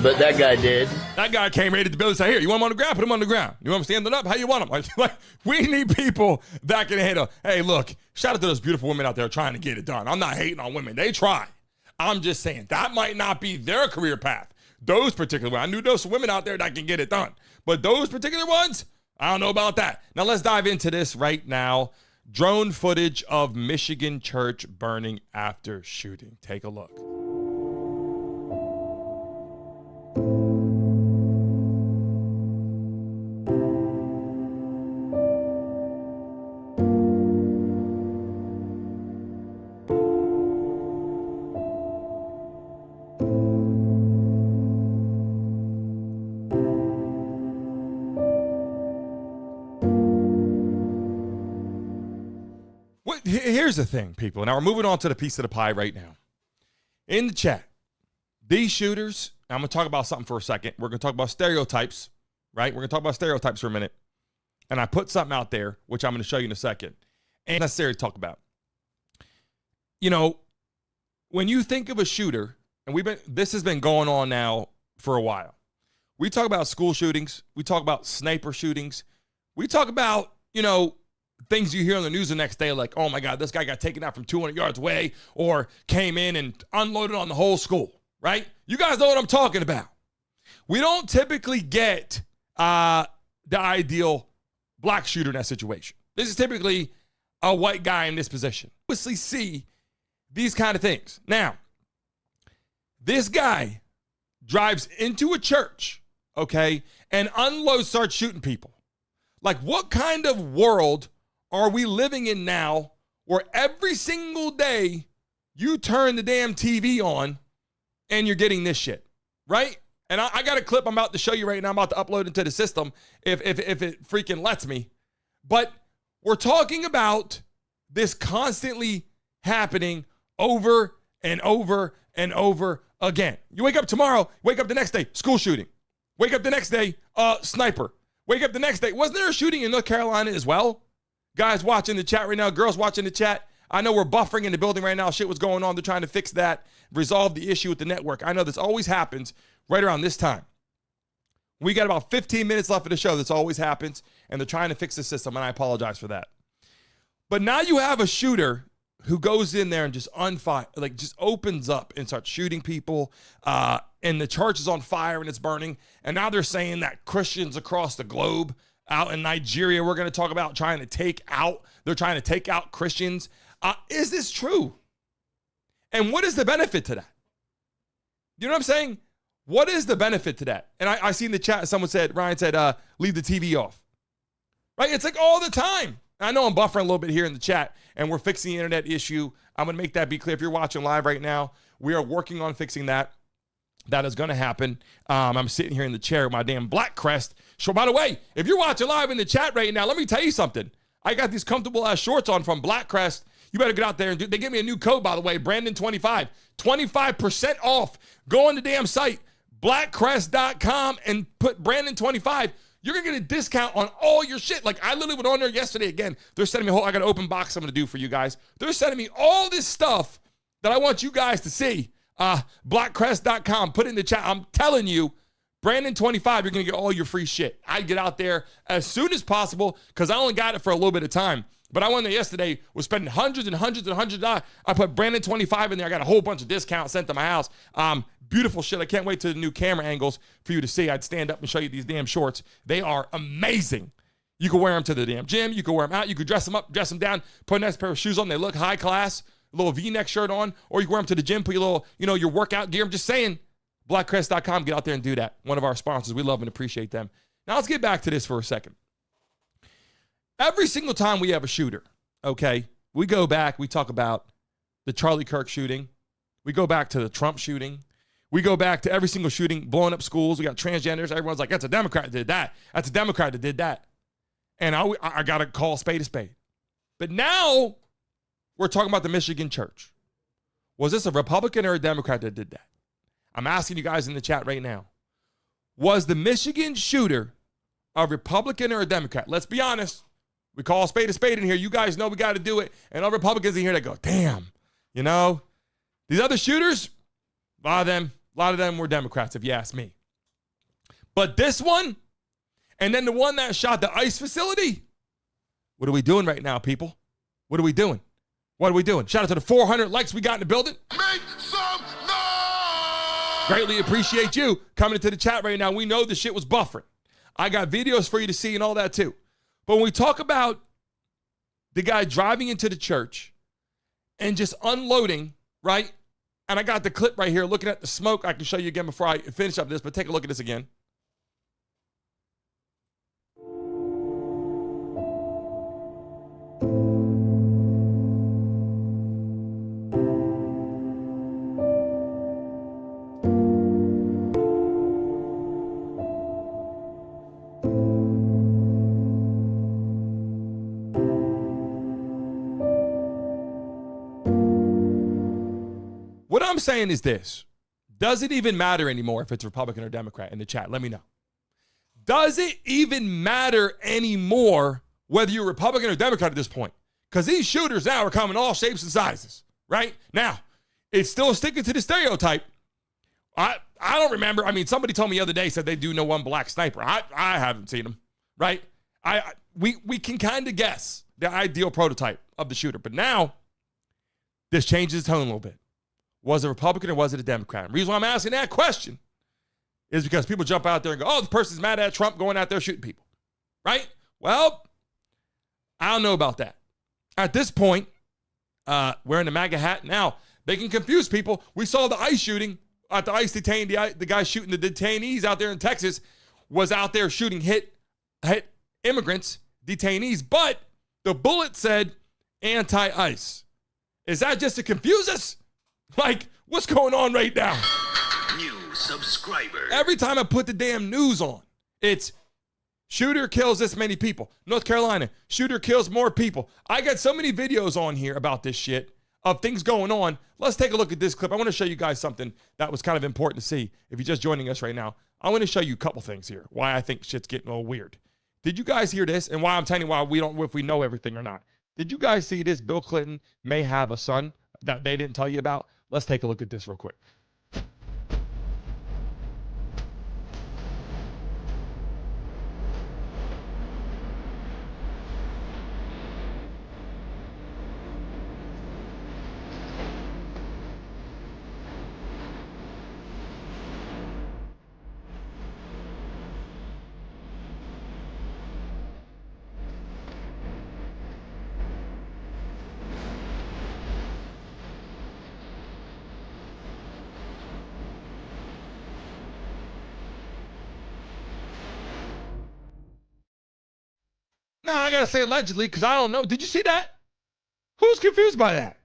But that guy did. That guy came ready to the building and said, here, you want him on the ground? Put him on the ground. You want him standing up? How you want him? Like, we need people that can handle. Hey, look, shout out to those beautiful women out there trying to get it done. I'm not hating on women. They try. I'm just saying that might not be their career path. Those particular ones. I knew those women out there that can get it done. But those particular ones, I don't know about that. Now let's dive into this right now. Drone footage of Michigan church burning after shooting. Take a look. Here's the thing, people. Now we're moving on to the piece of the pie right now. In the chat, these shooters, I'm going to talk about something for a second. We're going to talk about stereotypes, right? We're going to talk about stereotypes for a minute. And I put something out there, which I'm going to show you in a second. And necessary to talk about. You know, when you think of a shooter, and this has been going on now for a while. We talk about school shootings. We talk about sniper shootings. We talk about, you know, things you hear on the news the next day, like, oh my God, this guy got taken out from 200 yards away or came in and unloaded on the whole school, right? You guys know what I'm talking about. We don't typically get the ideal black shooter in that situation. This is typically a white guy in this position. Obviously see these kind of things. Now, this guy drives into a church, okay, and unloads, starts shooting people. Like, what kind of world are we living in now where every single day you turn the damn TV on and you're getting this shit, right? And I got a clip I'm about to show you right now. I'm about to upload into the system if it freaking lets me. But we're talking about this constantly happening over and over and over again. You wake up tomorrow, wake up the next day, school shooting. Wake up the next day, sniper. Wake up the next day. Wasn't there a shooting in North Carolina as well? Guys watching the chat right now, girls watching the chat. I know we're buffering in the building right now. Shit was going on. They're trying to fix that, resolve the issue with the network. I know this always happens right around this time. We got about 15 minutes left of the show. This always happens, and they're trying to fix the system, and I apologize for that. But now you have a shooter who goes in there and just just opens up and starts shooting people, and the church is on fire and it's burning. And now they're saying that Christians across the globe, out in Nigeria, we're going to talk about they're trying to take out Christians. Is this true? And what is the benefit to that? You know what I'm saying? What is the benefit to that? And I see in the chat, Ryan said, leave the TV off. Right? It's like all the time. I know I'm buffering a little bit here in the chat, and we're fixing the internet issue. I'm going to make that be clear. If you're watching live right now, we are working on fixing that. That is going to happen. I'm sitting here in the chair with my damn black crest. So, by the way, if you're watching live in the chat right now, let me tell you something. I got these comfortable ass shorts on from Black Crest. You better get out there and they give me a new code, by the way, Brandon25. 25% off. Go on the damn site, blackcrest.com, and put Brandon25. You're going to get a discount on all your shit. Like, I literally went on there yesterday again. They're sending me I got an open box I'm going to do for you guys. They're sending me all this stuff that I want you guys to see. Blackcrest.com. Put it in the chat. I'm telling you, Brandon25, you're going to get all your free shit. I get out there as soon as possible because I only got it for a little bit of time. But I went there yesterday, was spending hundreds and hundreds and hundreds of dollars. I put Brandon25 in there. I got a whole bunch of discounts sent to my house. Beautiful shit. I can't wait to the new camera angles for you to see. I'd stand up and show you these damn shorts. They are amazing. You can wear them to the damn gym. You can wear them out. You can dress them up, dress them down, put a nice pair of shoes on. They look high class. A little V-neck shirt on. Or you can wear them to the gym, put your little, your workout gear. I'm just saying, blackcrest.com. Get out there and do that. One of our sponsors. We love and appreciate them. Now let's get back to this for a second. Every single time we have a shooter, okay, we go back, we talk about the Charlie Kirk shooting. We go back to the Trump shooting. We go back to every single shooting, blowing up schools. We got transgenders. Everyone's like, that's a Democrat that did that. That's a Democrat that did that. And I got to call a spade a spade. But now we're talking about the Michigan church. Was this a Republican or a Democrat that did that? I'm asking you guys in the chat right now. Was the Michigan shooter a Republican or a Democrat? Let's be honest. We call a spade in here. You guys know we got to do it. And all Republicans in here that go, damn, these other shooters, a lot of them were Democrats, if you ask me. But this one, and then the one that shot the ICE facility, what are we doing right now, people? What are we doing? What are we doing? Shout out to the 400 likes we got in the building. Make some noise! Greatly appreciate you coming into the chat right now. We know the shit was buffering. I got videos for you to see and all that too. But when we talk about the guy driving into the church and just unloading, right? And I got the clip right here looking at the smoke. I can show you again before I finish up this, but take a look at this again. What I'm saying is this. Does it even matter anymore if it's Republican or Democrat in the chat? Let me know. Does it even matter anymore whether you're Republican or Democrat at this point? Because these shooters now are coming all shapes and sizes, right? Now, it's still sticking to the stereotype. I don't remember. I mean, somebody told me the other day, said they do know one black sniper. I haven't seen him, right? We can kind of guess the ideal prototype of the shooter. But now, this changes tone a little bit. Was it a Republican or was it a Democrat? The reason why I'm asking that question is because people jump out there and go, oh, the person's mad at Trump going out there shooting people, right? Well, I don't know about that. At this point, wearing the MAGA hat now, they can confuse people. We saw the ICE shooting at the ICE detainee. The guy shooting the detainees out there in Texas was out there shooting hit immigrants, detainees, but the bullet said anti-ICE. Is that just to confuse us? Like, what's going on right now? New subscriber. Every time I put the damn news on, it's shooter kills this many people. North Carolina, shooter kills more people. I got so many videos on here about this shit, of things going on. Let's take a look at this clip. I want to show you guys something that was kind of important to see. If you're just joining us right now, I want to show you a couple things here, why I think shit's getting a little weird. Did you guys hear this? And why I'm telling you why we don't, if we know everything or not. Did you guys see this? Bill Clinton may have a son that they didn't tell you about. Let's take a look at this real quick. Now I gotta say allegedly because I don't know. Did you see that? Who's confused by that?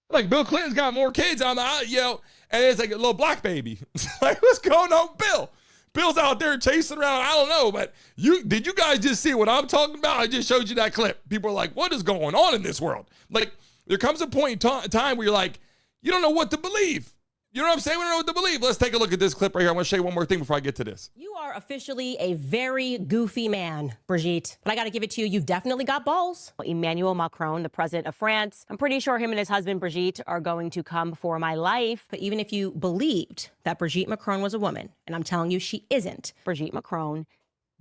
Like Bill Clinton's got more kids on the and it's like a little black baby. Like, what's going on, Bill? Bill's out there chasing around. I don't know, but did you guys just see what I'm talking about? I just showed you that clip. People are like, what is going on in this world? Like, there comes a point in time where you're like, you don't know what to believe. You know what I'm saying? We don't know what to believe. Let's take a look at this clip right here. I'm going to show you one more thing before I get to this. You are officially a very goofy man, Brigitte. But I got to give it to you. You've definitely got balls. Emmanuel Macron, the president of France, I'm pretty sure him and his husband, Brigitte, are going to come for my life. But even if you believed that Brigitte Macron was a woman, and I'm telling you she isn't, Brigitte Macron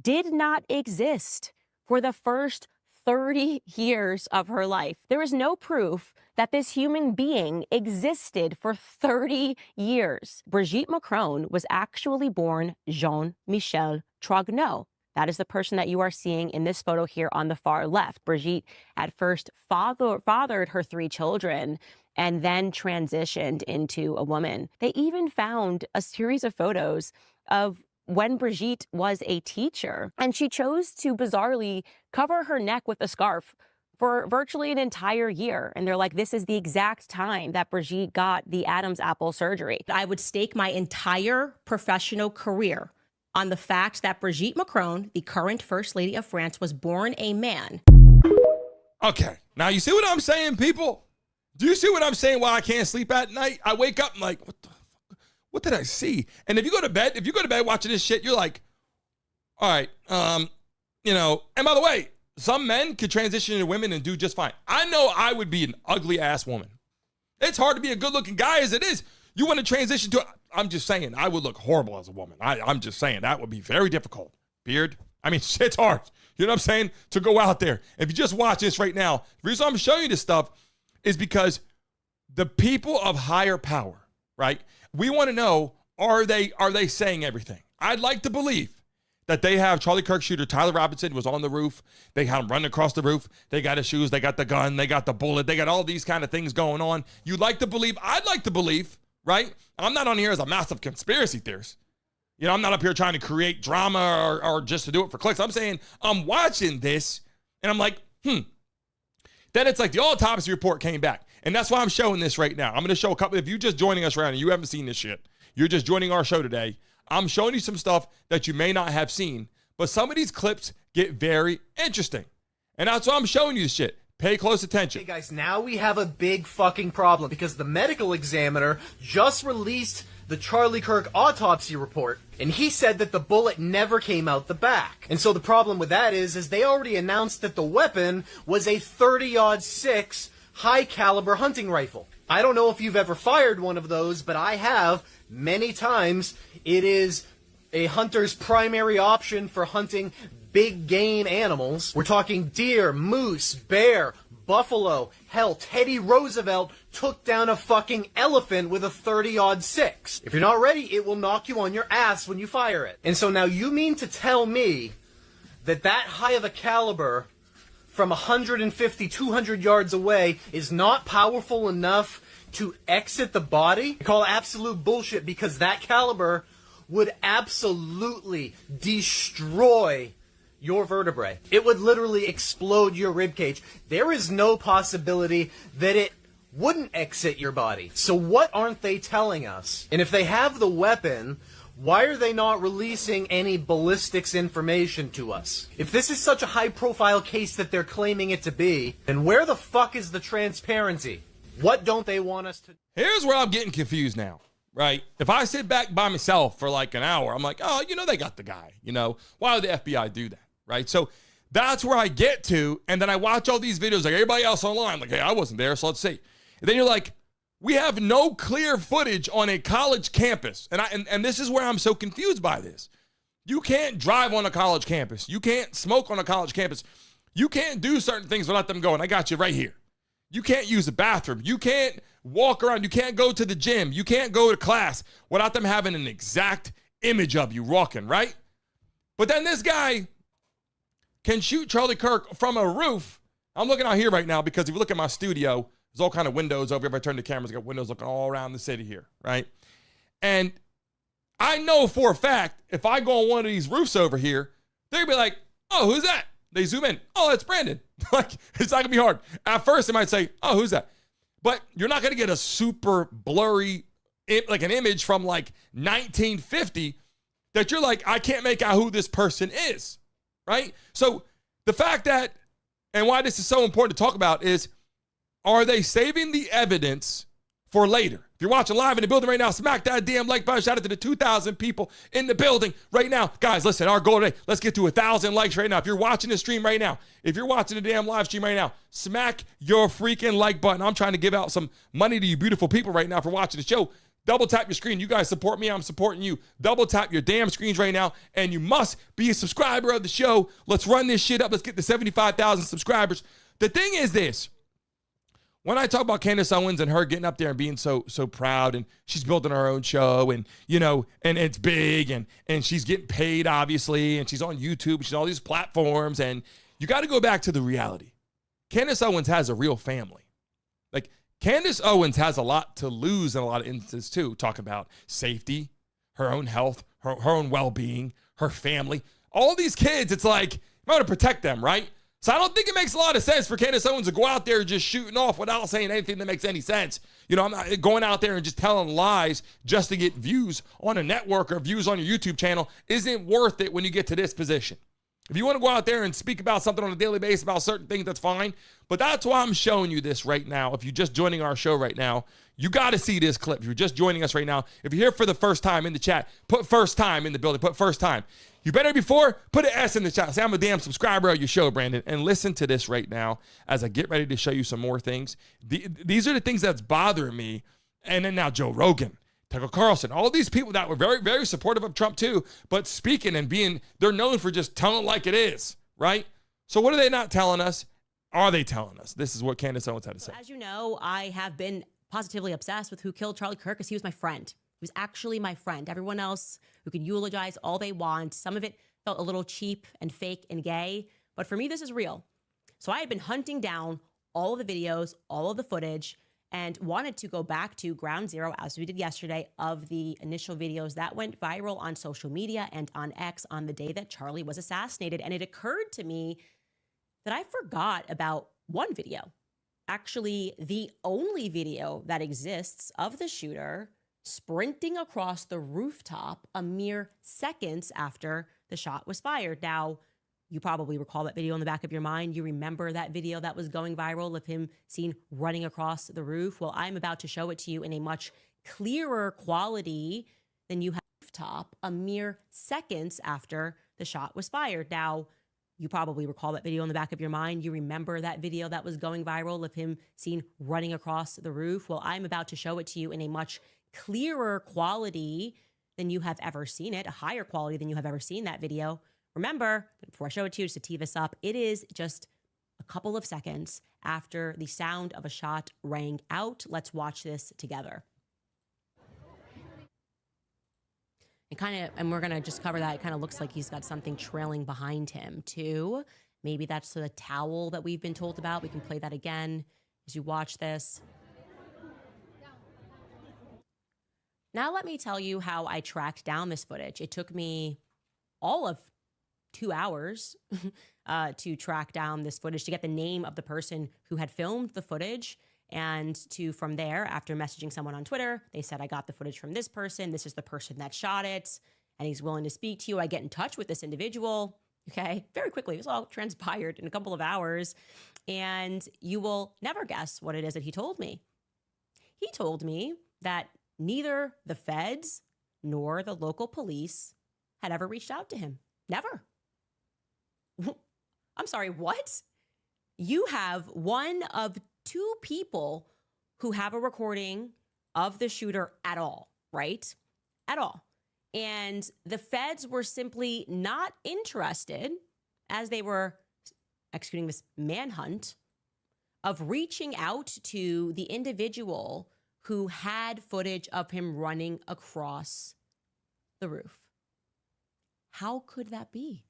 did not exist for the first 30 years of her life. There is no proof that this human being existed for 30 years. Brigitte Macron was actually born Jean-Michel Trogneau. That is the person that you are seeing in this photo here on the far left. Brigitte at first fathered her 3 children and then transitioned into a woman. They even found a series of photos of when Brigitte was a teacher, and she chose to bizarrely cover her neck with a scarf for virtually an entire year. And they're like, this is the exact time that Brigitte got the Adam's apple surgery. I would stake my entire professional career on the fact that Brigitte Macron, the current First Lady of France, was born a man. Okay, now you see what I'm saying, people? Do you see what I'm saying? Why I can't sleep at night? I wake up and like, what did I see? And if you go to bed watching this shit, you're like, all right, you know, and by the way, some men could transition into women and do just fine. I know I would be an ugly ass woman. It's hard to be a good looking guy as it is. You want to transition to, I'm just saying, I would look horrible as a woman. I'm just saying that would be very difficult. Beard. I mean, shit's hard. You know what I'm saying? To go out there. If you just watch this right now, the reason I'm showing you this stuff is because the people of higher power, right? We want to know, are they saying everything? I'd like to believe that they have Charlie Kirk shooter Tyler Robinson was on the roof. They had him running across the roof. They got his shoes. They got the gun. They got the bullet. They got all these kind of things going on. You'd like to believe. I'd like to believe, right? I'm not on here as a massive conspiracy theorist. You know, I'm not up here trying to create drama or just to do it for clicks. I'm saying I'm watching this and I'm like, Then it's like the autopsy report came back. And that's why I'm showing this right now. I'm going to show a couple. If you're just joining us right now and you haven't seen this shit, you're just joining our show today. I'm showing you some stuff that you may not have seen, but some of these clips get very interesting. And that's why I'm showing you this shit. Pay close attention. Hey guys, now we have a big fucking problem because the medical examiner just released the Charlie Kirk autopsy report, and he said that the bullet never came out the back. And so the problem with that is they already announced that the weapon was a 30-06 high-caliber hunting rifle. I don't know if you've ever fired one of those, but I have many times. It is a hunter's primary option for hunting big game animals. We're talking deer, moose, bear, buffalo. Hell, Teddy Roosevelt took down a fucking elephant with a 30-06. If you're not ready, it will knock you on your ass when you fire it. And so now you mean to tell me that high of a caliber from 150, 200 yards away is not powerful enough to exit the body? I call absolute bullshit because that caliber would absolutely destroy your vertebrae. It would literally explode your ribcage. There is no possibility that it wouldn't exit your body. So what aren't they telling us? And if they have the weapon, why are they not releasing any ballistics information to us? If this is such a high-profile case that they're claiming it to be, then where the fuck is the transparency? What don't they want us to... Here's where I'm getting confused now, right? If I sit back by myself for like an hour, I'm like, oh, you know, they got the guy, you know? Why would the FBI do that, right? So that's where I get to, and then I watch all these videos like everybody else online, like, hey, I wasn't there, so let's see. And then you're like, we have no clear footage on a college campus. And this is where I'm so confused by this. You can't drive on a college campus. You can't smoke on a college campus. You can't do certain things without them going, I got you right here. You can't use the bathroom. You can't walk around. You can't go to the gym. You can't go to class without them having an exact image of you walking, right? But then this guy can shoot Charlie Kirk from a roof. I'm looking out here right now because if you look at my studio, there's all kind of windows over here. If I turn the cameras, I got windows looking all around the city here, right? And I know for a fact, if I go on one of these roofs over here, they'd be like, oh, who's that? They zoom in. Oh, that's Brandon. Like, it's not going to be hard. At first, they might say, oh, who's that? But you're not going to get a super blurry, like an image from like 1950 that you're like, I can't make out who this person is, right? So the fact that, and why this is so important to talk about is, are they saving the evidence for later? If you're watching live in the building right now, smack that damn like button. Shout out to the 2,000 people in the building right now. Guys, listen, our goal today, let's get to 1,000 likes right now. If you're watching the stream right now, if you're watching the damn live stream right now, smack your freaking like button. I'm trying to give out some money to you beautiful people right now for watching the show. Double tap your screen. You guys support me. I'm supporting you. Double tap your damn screens right now. And you must be a subscriber of the show. Let's run this shit up. Let's get to 75,000 subscribers. The thing is this. When I talk about Candace Owens and her getting up there and being so proud, and she's building her own show, and and it's big, and she's getting paid, obviously, and she's on YouTube, she's on all these platforms, and you got to go back to the reality. Candace Owens has a real family. Like, Candace Owens has a lot to lose in a lot of instances too. Talk about safety, her own health, her own well-being, her family. All these kids, it's like, you want to protect them, right? So I don't think it makes a lot of sense for Candace Owens to go out there just shooting off without saying anything that makes any sense. I'm not going out there and just telling lies just to get views on a network or views on your YouTube channel isn't worth it when you get to this position. If you want to go out there and speak about something on a daily basis about certain things, that's fine. But that's why I'm showing you this right now. If you're just joining our show right now, you got to see this clip. If you're just joining us right now, if you're here for the first time in the chat, put first time in the building, put first time. You better before, put an S in the chat. Say, I'm a damn subscriber of your show, Brandon. And listen to this right now as I get ready to show you some more things. These are the things that's bothering me. And then now Joe Rogan, Tucker Carlson, all these people that were very, very supportive of Trump too, but speaking and they're known for just telling like it is, right? So what are they not telling us? Are they telling us? This is what Candace Owens had to say. As you know, I have been positively obsessed with who killed Charlie Kirk because he was my friend. He was actually my friend. Everyone else who can eulogize all they want. Some of it felt a little cheap and fake and gay, but for me, this is real. So I had been hunting down all of the videos, all of the footage, and wanted to go back to ground zero, as we did yesterday, of the initial videos that went viral on social media and on X on the day that Charlie was assassinated. And it occurred to me that I forgot about one video. Actually, the only video that exists of the shooter sprinting across the rooftop a mere seconds after the shot was fired. Now, you probably recall that video in the back of your mind. You remember that video that was going viral of him seen running across the roof. Well, I'm about to show it to you in a much clearer quality than you have rooftop a mere seconds after the shot was fired. Now, you probably recall that video in the back of your mind. You remember that video that was going viral of him seen running across the roof. Well, I'm about to show it to you in a much clearer quality than you have ever seen it, a higher quality than you have ever seen that video. Remember, before I show it to you, just to tee this up, it is just a couple of seconds after the sound of a shot rang out. Let's watch this together. And we're going to just cover that. It kind of looks like he's got something trailing behind him too. Maybe that's the towel that we've been told about. We can play that again as you watch this. Now let me tell you how I tracked down this footage. It took me all of 2 hours to track down this footage, to get the name of the person who had filmed the footage. And from there, after messaging someone on Twitter, they said, I got the footage from this person. This is the person that shot it. And he's willing to speak to you. I get in touch with this individual. Okay. Very quickly. This all transpired in a couple of hours. And you will never guess what it is that he told me. He told me that neither the feds nor the local police had ever reached out to him. Never. I'm sorry, what? You have one of two people who have a recording of the shooter at all, right? At all. And the feds were simply not interested, as they were executing this manhunt, of reaching out to the individual who had footage of him running across the roof. How could that be?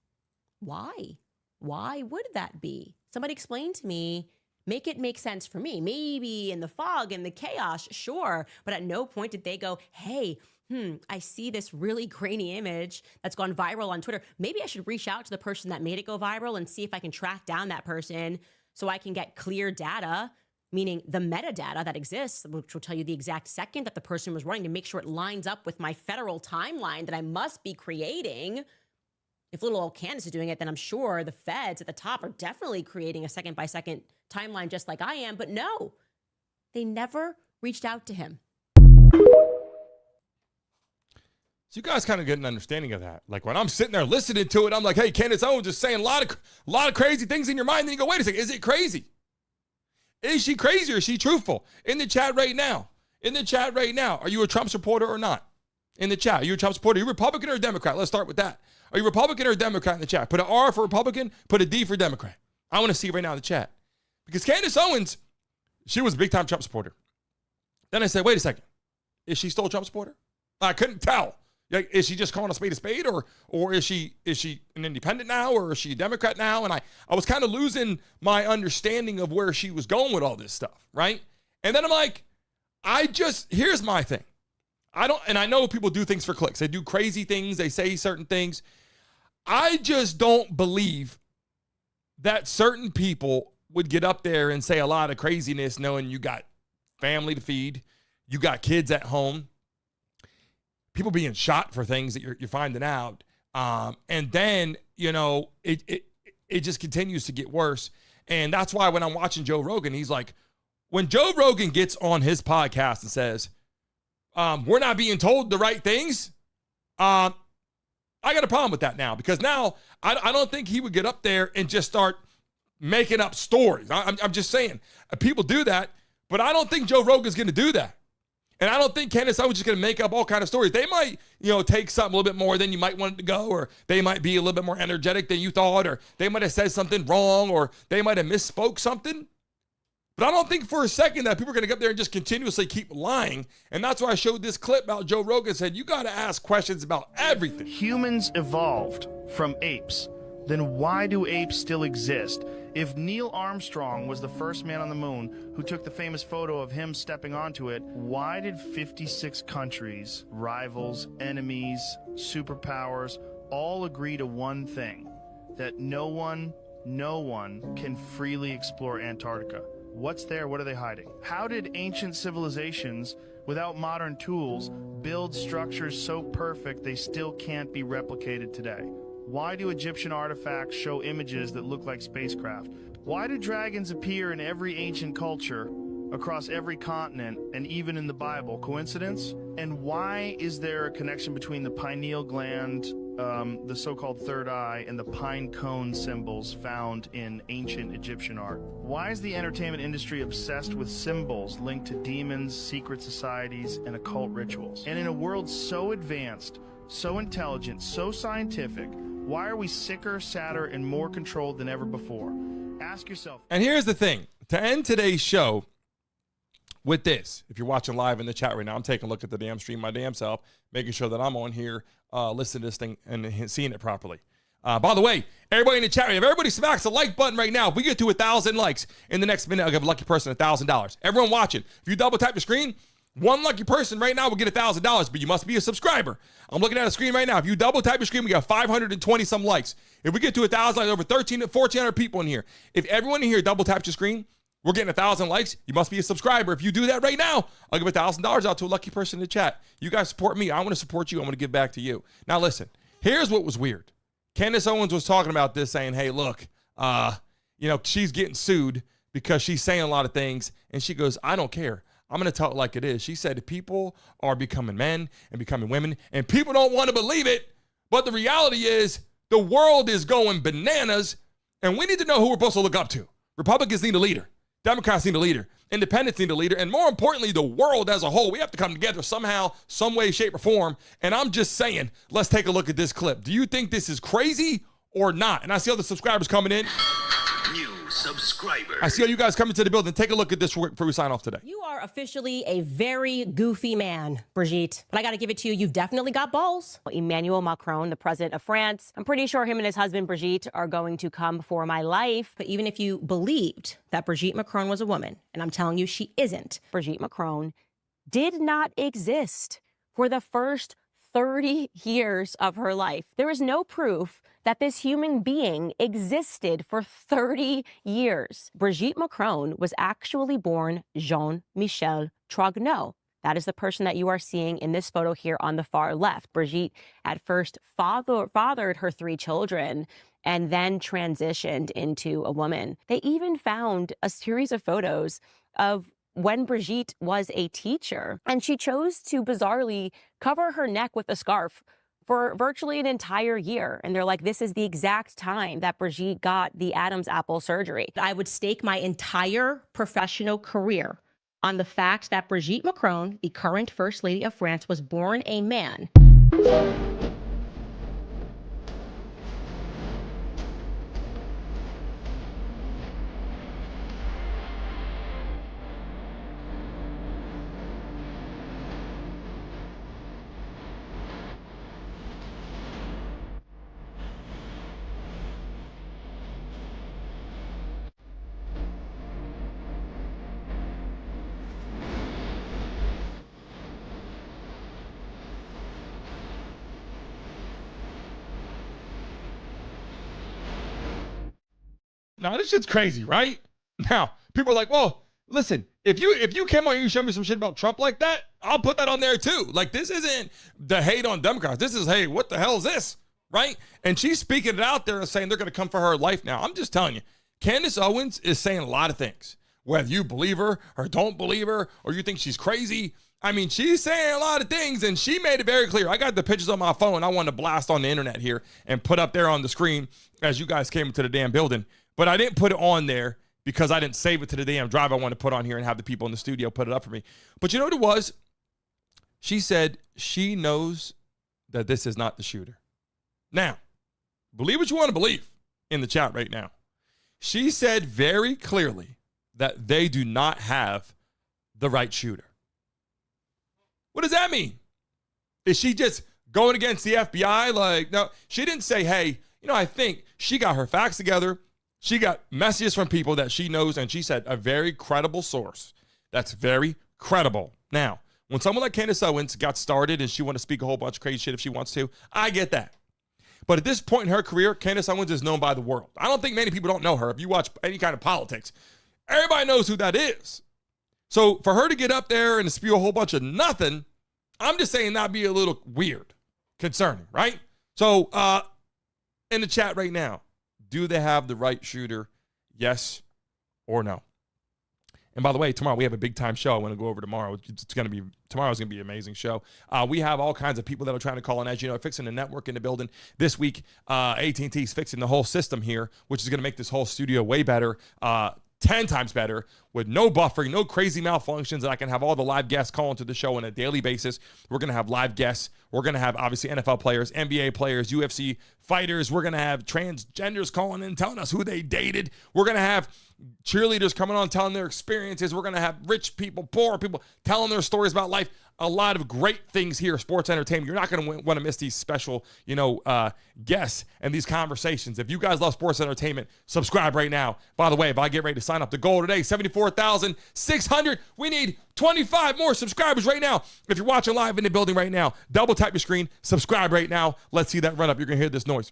Why? Why would that be? Somebody explain to me, make it make sense for me. Maybe in the fog and the chaos, sure. But at no point did they go, hey, I see this really grainy image that's gone viral on Twitter. Maybe I should reach out to the person that made it go viral and see if I can track down that person so I can get clear data, meaning the metadata that exists, which will tell you the exact second that the person was running, to make sure it lines up with my federal timeline that I must be creating. If little old Candace is doing it, then I'm sure the feds at the top are definitely creating a second-by-second timeline just like I am. But no, they never reached out to him. So you guys kind of get an understanding of that. Like when I'm sitting there listening to it, I'm like, hey, Candace Owens just saying a lot of crazy things in your mind. Then you go, wait a second, is it crazy? Is she crazy or is she truthful? In the chat right now. Are you a Trump supporter or not? In the chat, are you a Trump supporter? Are you Republican or a Democrat? Let's start with that. Are you Republican or a Democrat in the chat? Put an R for Republican, put a D for Democrat. I want to see right now in the chat. Because Candace Owens, she was a big time Trump supporter. Then I said, wait a second. Is she still a Trump supporter? I couldn't tell. Like, is she just calling a spade, or is she an independent now, or is she a Democrat now? And I was kind of losing my understanding of where she was going with all this stuff, right? And then I'm like, here's my thing. I know people do things for clicks. They do crazy things. They say certain things. I just don't believe that certain people would get up there and say a lot of craziness knowing you got family to feed, you got kids at home, people being shot for things that you're finding out. And then, it just continues to get worse. And that's why when I'm watching Joe Rogan, he's like, when Joe Rogan gets on his podcast and says, we're not being told the right things, I got a problem with that now, because now I don't think he would get up there and just start making up stories. I'm just saying, people do that, but I don't think Joe Rogan's going to do that. And I don't think Candace Owens is going to make up all kind of stories. They might, take something a little bit more than you might want it to go, or they might be a little bit more energetic than you thought, or they might have said something wrong, or they might have misspoke something. But I don't think for a second that people are going to get up there and just continuously keep lying. And that's why I showed this clip about Joe Rogan said, you got to ask questions about everything. Humans evolved from apes. Then why do apes still exist? If Neil Armstrong was the first man on the moon who took the famous photo of him stepping onto it, why did 56 countries, rivals, enemies, superpowers, all agree to one thing? That no one can freely explore Antarctica. What's there? What are they hiding? How did ancient civilizations, without modern tools, build structures so perfect they still can't be replicated today? Why do Egyptian artifacts show images that look like spacecraft? Why do dragons appear in every ancient culture, across every continent, and even in the Bible? Coincidence? And why is there a connection between the pineal gland, the so-called third eye, and the pine cone symbols found in ancient Egyptian art? Why is the entertainment industry obsessed with symbols linked to demons, secret societies, and occult rituals? And in a world so advanced, so intelligent, so scientific, why are we sicker, sadder, and more controlled than ever before? Ask yourself. And here's the thing. To end today's show with this, if you're watching live in the chat right now, I'm taking a look at the damn stream my damn self, making sure that I'm on here, listening to this thing and seeing it properly. By the way, everybody in the chat, if everybody smacks the like button right now, if we get to 1,000 likes in the next minute, I'll give a lucky person $1,000. Everyone watching, if you double tap your screen, one lucky person right now will get $1,000, but you must be a subscriber. I'm looking at a screen right now. If you double tap your screen, we got 520 some likes. If we get to 1,000 likes, over 1,400 people in here. If everyone in here double taps your screen, we're getting 1,000 likes. You must be a subscriber. If you do that right now, I'll give $1,000 out to a lucky person in the chat. You guys support me. I want to support you. I'm going to give back to you. Now listen, here's what was weird. Candace Owens was talking about this, saying, hey, look, she's getting sued because she's saying a lot of things. And she goes, I don't care. I'm going to tell it like it is. She said people are becoming men and becoming women, and people don't want to believe it. But the reality is the world is going bananas, and we need to know who we're supposed to look up to. Republicans need a leader. Democrats need a leader. Independents need a leader. And more importantly, the world as a whole, we have to come together somehow, some way, shape, or form. And I'm just saying, let's take a look at this clip. Do you think this is crazy or not? And I see all the subscribers coming in. New subscriber. I see all you guys coming to the building. Take a look at this before we sign off today. You are officially a very goofy man, Brigitte. But I got to give it to you. You've definitely got balls. Emmanuel Macron, the president of France, I'm pretty sure him and his husband, Brigitte, are going to come for my life. But even if you believed that Brigitte Macron was a woman, and I'm telling you she isn't, Brigitte Macron did not exist for the first 30 years of her life. There is no proof that this human being existed for 30 years. Brigitte Macron was actually born Jean-Michel Trogneux. That is the person that you are seeing in this photo here on the far left. Brigitte at first fathered her 3 children and then transitioned into a woman. They even found a series of photos of when Brigitte was a teacher. And she chose to bizarrely cover her neck with a scarf for virtually an entire year. And they're like, this is the exact time that Brigitte got the Adam's apple surgery. I would stake my entire professional career on the fact that Brigitte Macron, the current First Lady of France, was born a man. Now, this shit's crazy, right? Now, people are like, well, listen, if you came on here and you showed me some shit about Trump like that, I'll put that on there too. Like, this isn't the hate on Democrats. This is, hey, what the hell is this, right? And she's speaking it out there and saying they're going to come for her life now. I'm just telling you, Candace Owens is saying a lot of things. Whether you believe her or don't believe her or you think she's crazy, I mean, she's saying a lot of things, and she made it very clear. I got the pictures on my phone. I wanted to blast on the internet here and put up there on the screen as you guys came into the damn building. But I didn't put it on there because I didn't save it to the damn drive I wanted to put on here and have the people in the studio put it up for me. But you know what it was? She said she knows that this is not the shooter. Now, believe what you want to believe in the chat right now. She said very clearly that they do not have the right shooter. What does that mean? Is she just going against the FBI? Like, no, she didn't say, hey, you know, I think she got her facts together. She got messages from people that she knows, and she said a very credible source. That's very credible. Now, when someone like Candace Owens got started and she wanted to speak a whole bunch of crazy shit if she wants to, I get that. But at this point in her career, Candace Owens is known by the world. I don't think many people don't know her. If you watch any kind of politics, everybody knows who that is. So for her to get up there and spew a whole bunch of nothing, I'm just saying that'd be a little weird, concerning, right? So in the chat right now, do they have the right shooter? Yes or no? And by the way, tomorrow we have a big time show. I want to go over tomorrow. Tomorrow's going to be an amazing show. We have all kinds of people that are trying to call in, as you know, fixing the network in the building. This week, AT&T is fixing the whole system here, which is going to make this whole studio way better. 10 times better with no buffering, no crazy malfunctions, and I can have all the live guests call into the show on a daily basis. We're going to have live guests. We're going to have, obviously, NFL players, NBA players, UFC fighters. We're going to have transgenders calling in, telling us who they dated. We're going to have cheerleaders coming on, telling their experiences. We're going to have rich people, poor people, telling their stories about life. A lot of great things here, sports entertainment. You're not going to want to miss these special, guests and these conversations. If you guys love sports entertainment, subscribe right now. By the way, if I get ready to sign up, the goal today, 74,600. We need 25 more subscribers right now. If you're watching live in the building right now, double tap your screen, subscribe right now. Let's see that run up. You're going to hear this noise.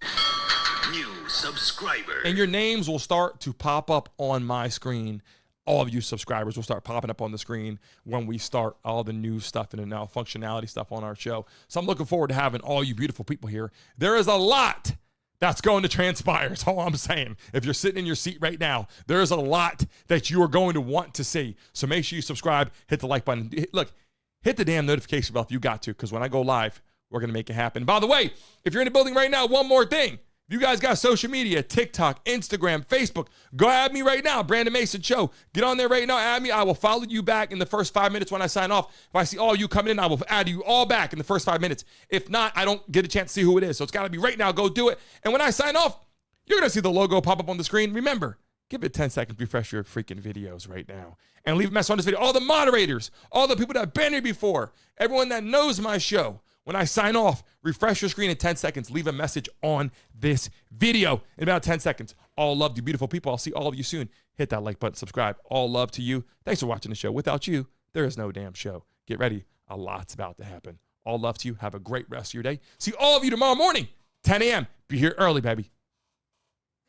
New subscriber. And your names will start to pop up on my screen. All of you subscribers will start popping up on the screen when we start all the new stuff and the now functionality stuff on our show. So I'm looking forward to having all you beautiful people here. There is a lot that's going to transpire. That's all I'm saying. If you're sitting in your seat right now, there is a lot that you are going to want to see. So make sure you subscribe, hit the like button. Look, hit the damn notification bell if you got to, because when I go live, we're going to make it happen. By the way, if you're in the building right now, one more thing. You guys got social media, TikTok, Instagram, Facebook. Go add me right now, Brandon Mason Show. Get on there right now, add me. I will follow you back in the first 5 minutes when I sign off. If I see all you coming in, I will add you all back in the first 5 minutes. If not, I don't get a chance to see who it is. So it's got to be right now. Go do it. And when I sign off, you're going to see the logo pop up on the screen. Remember, give it 10 seconds, refresh your freaking videos right now. And leave a message on this video. All the moderators, all the people that have been here before, everyone that knows my show. When I sign off, refresh your screen in 10 seconds. Leave a message on this video in about 10 seconds. All love to you, beautiful people. I'll see all of you soon. Hit that like button, subscribe. All love to you. Thanks for watching the show. Without you, there is no damn show. Get ready. A lot's about to happen. All love to you. Have a great rest of your day. See all of you tomorrow morning, 10 a.m. Be here early, baby.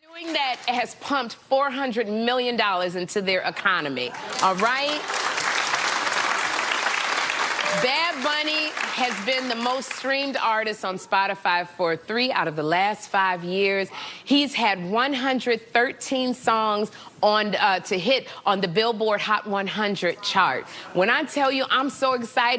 Doing that has pumped $400 million into their economy. All right? Bad Bunny has been the most streamed artist on Spotify for 3 out of the last 5 years. He's had 113 songs on to hit on the Billboard Hot 100 chart. When I tell you I'm so excited,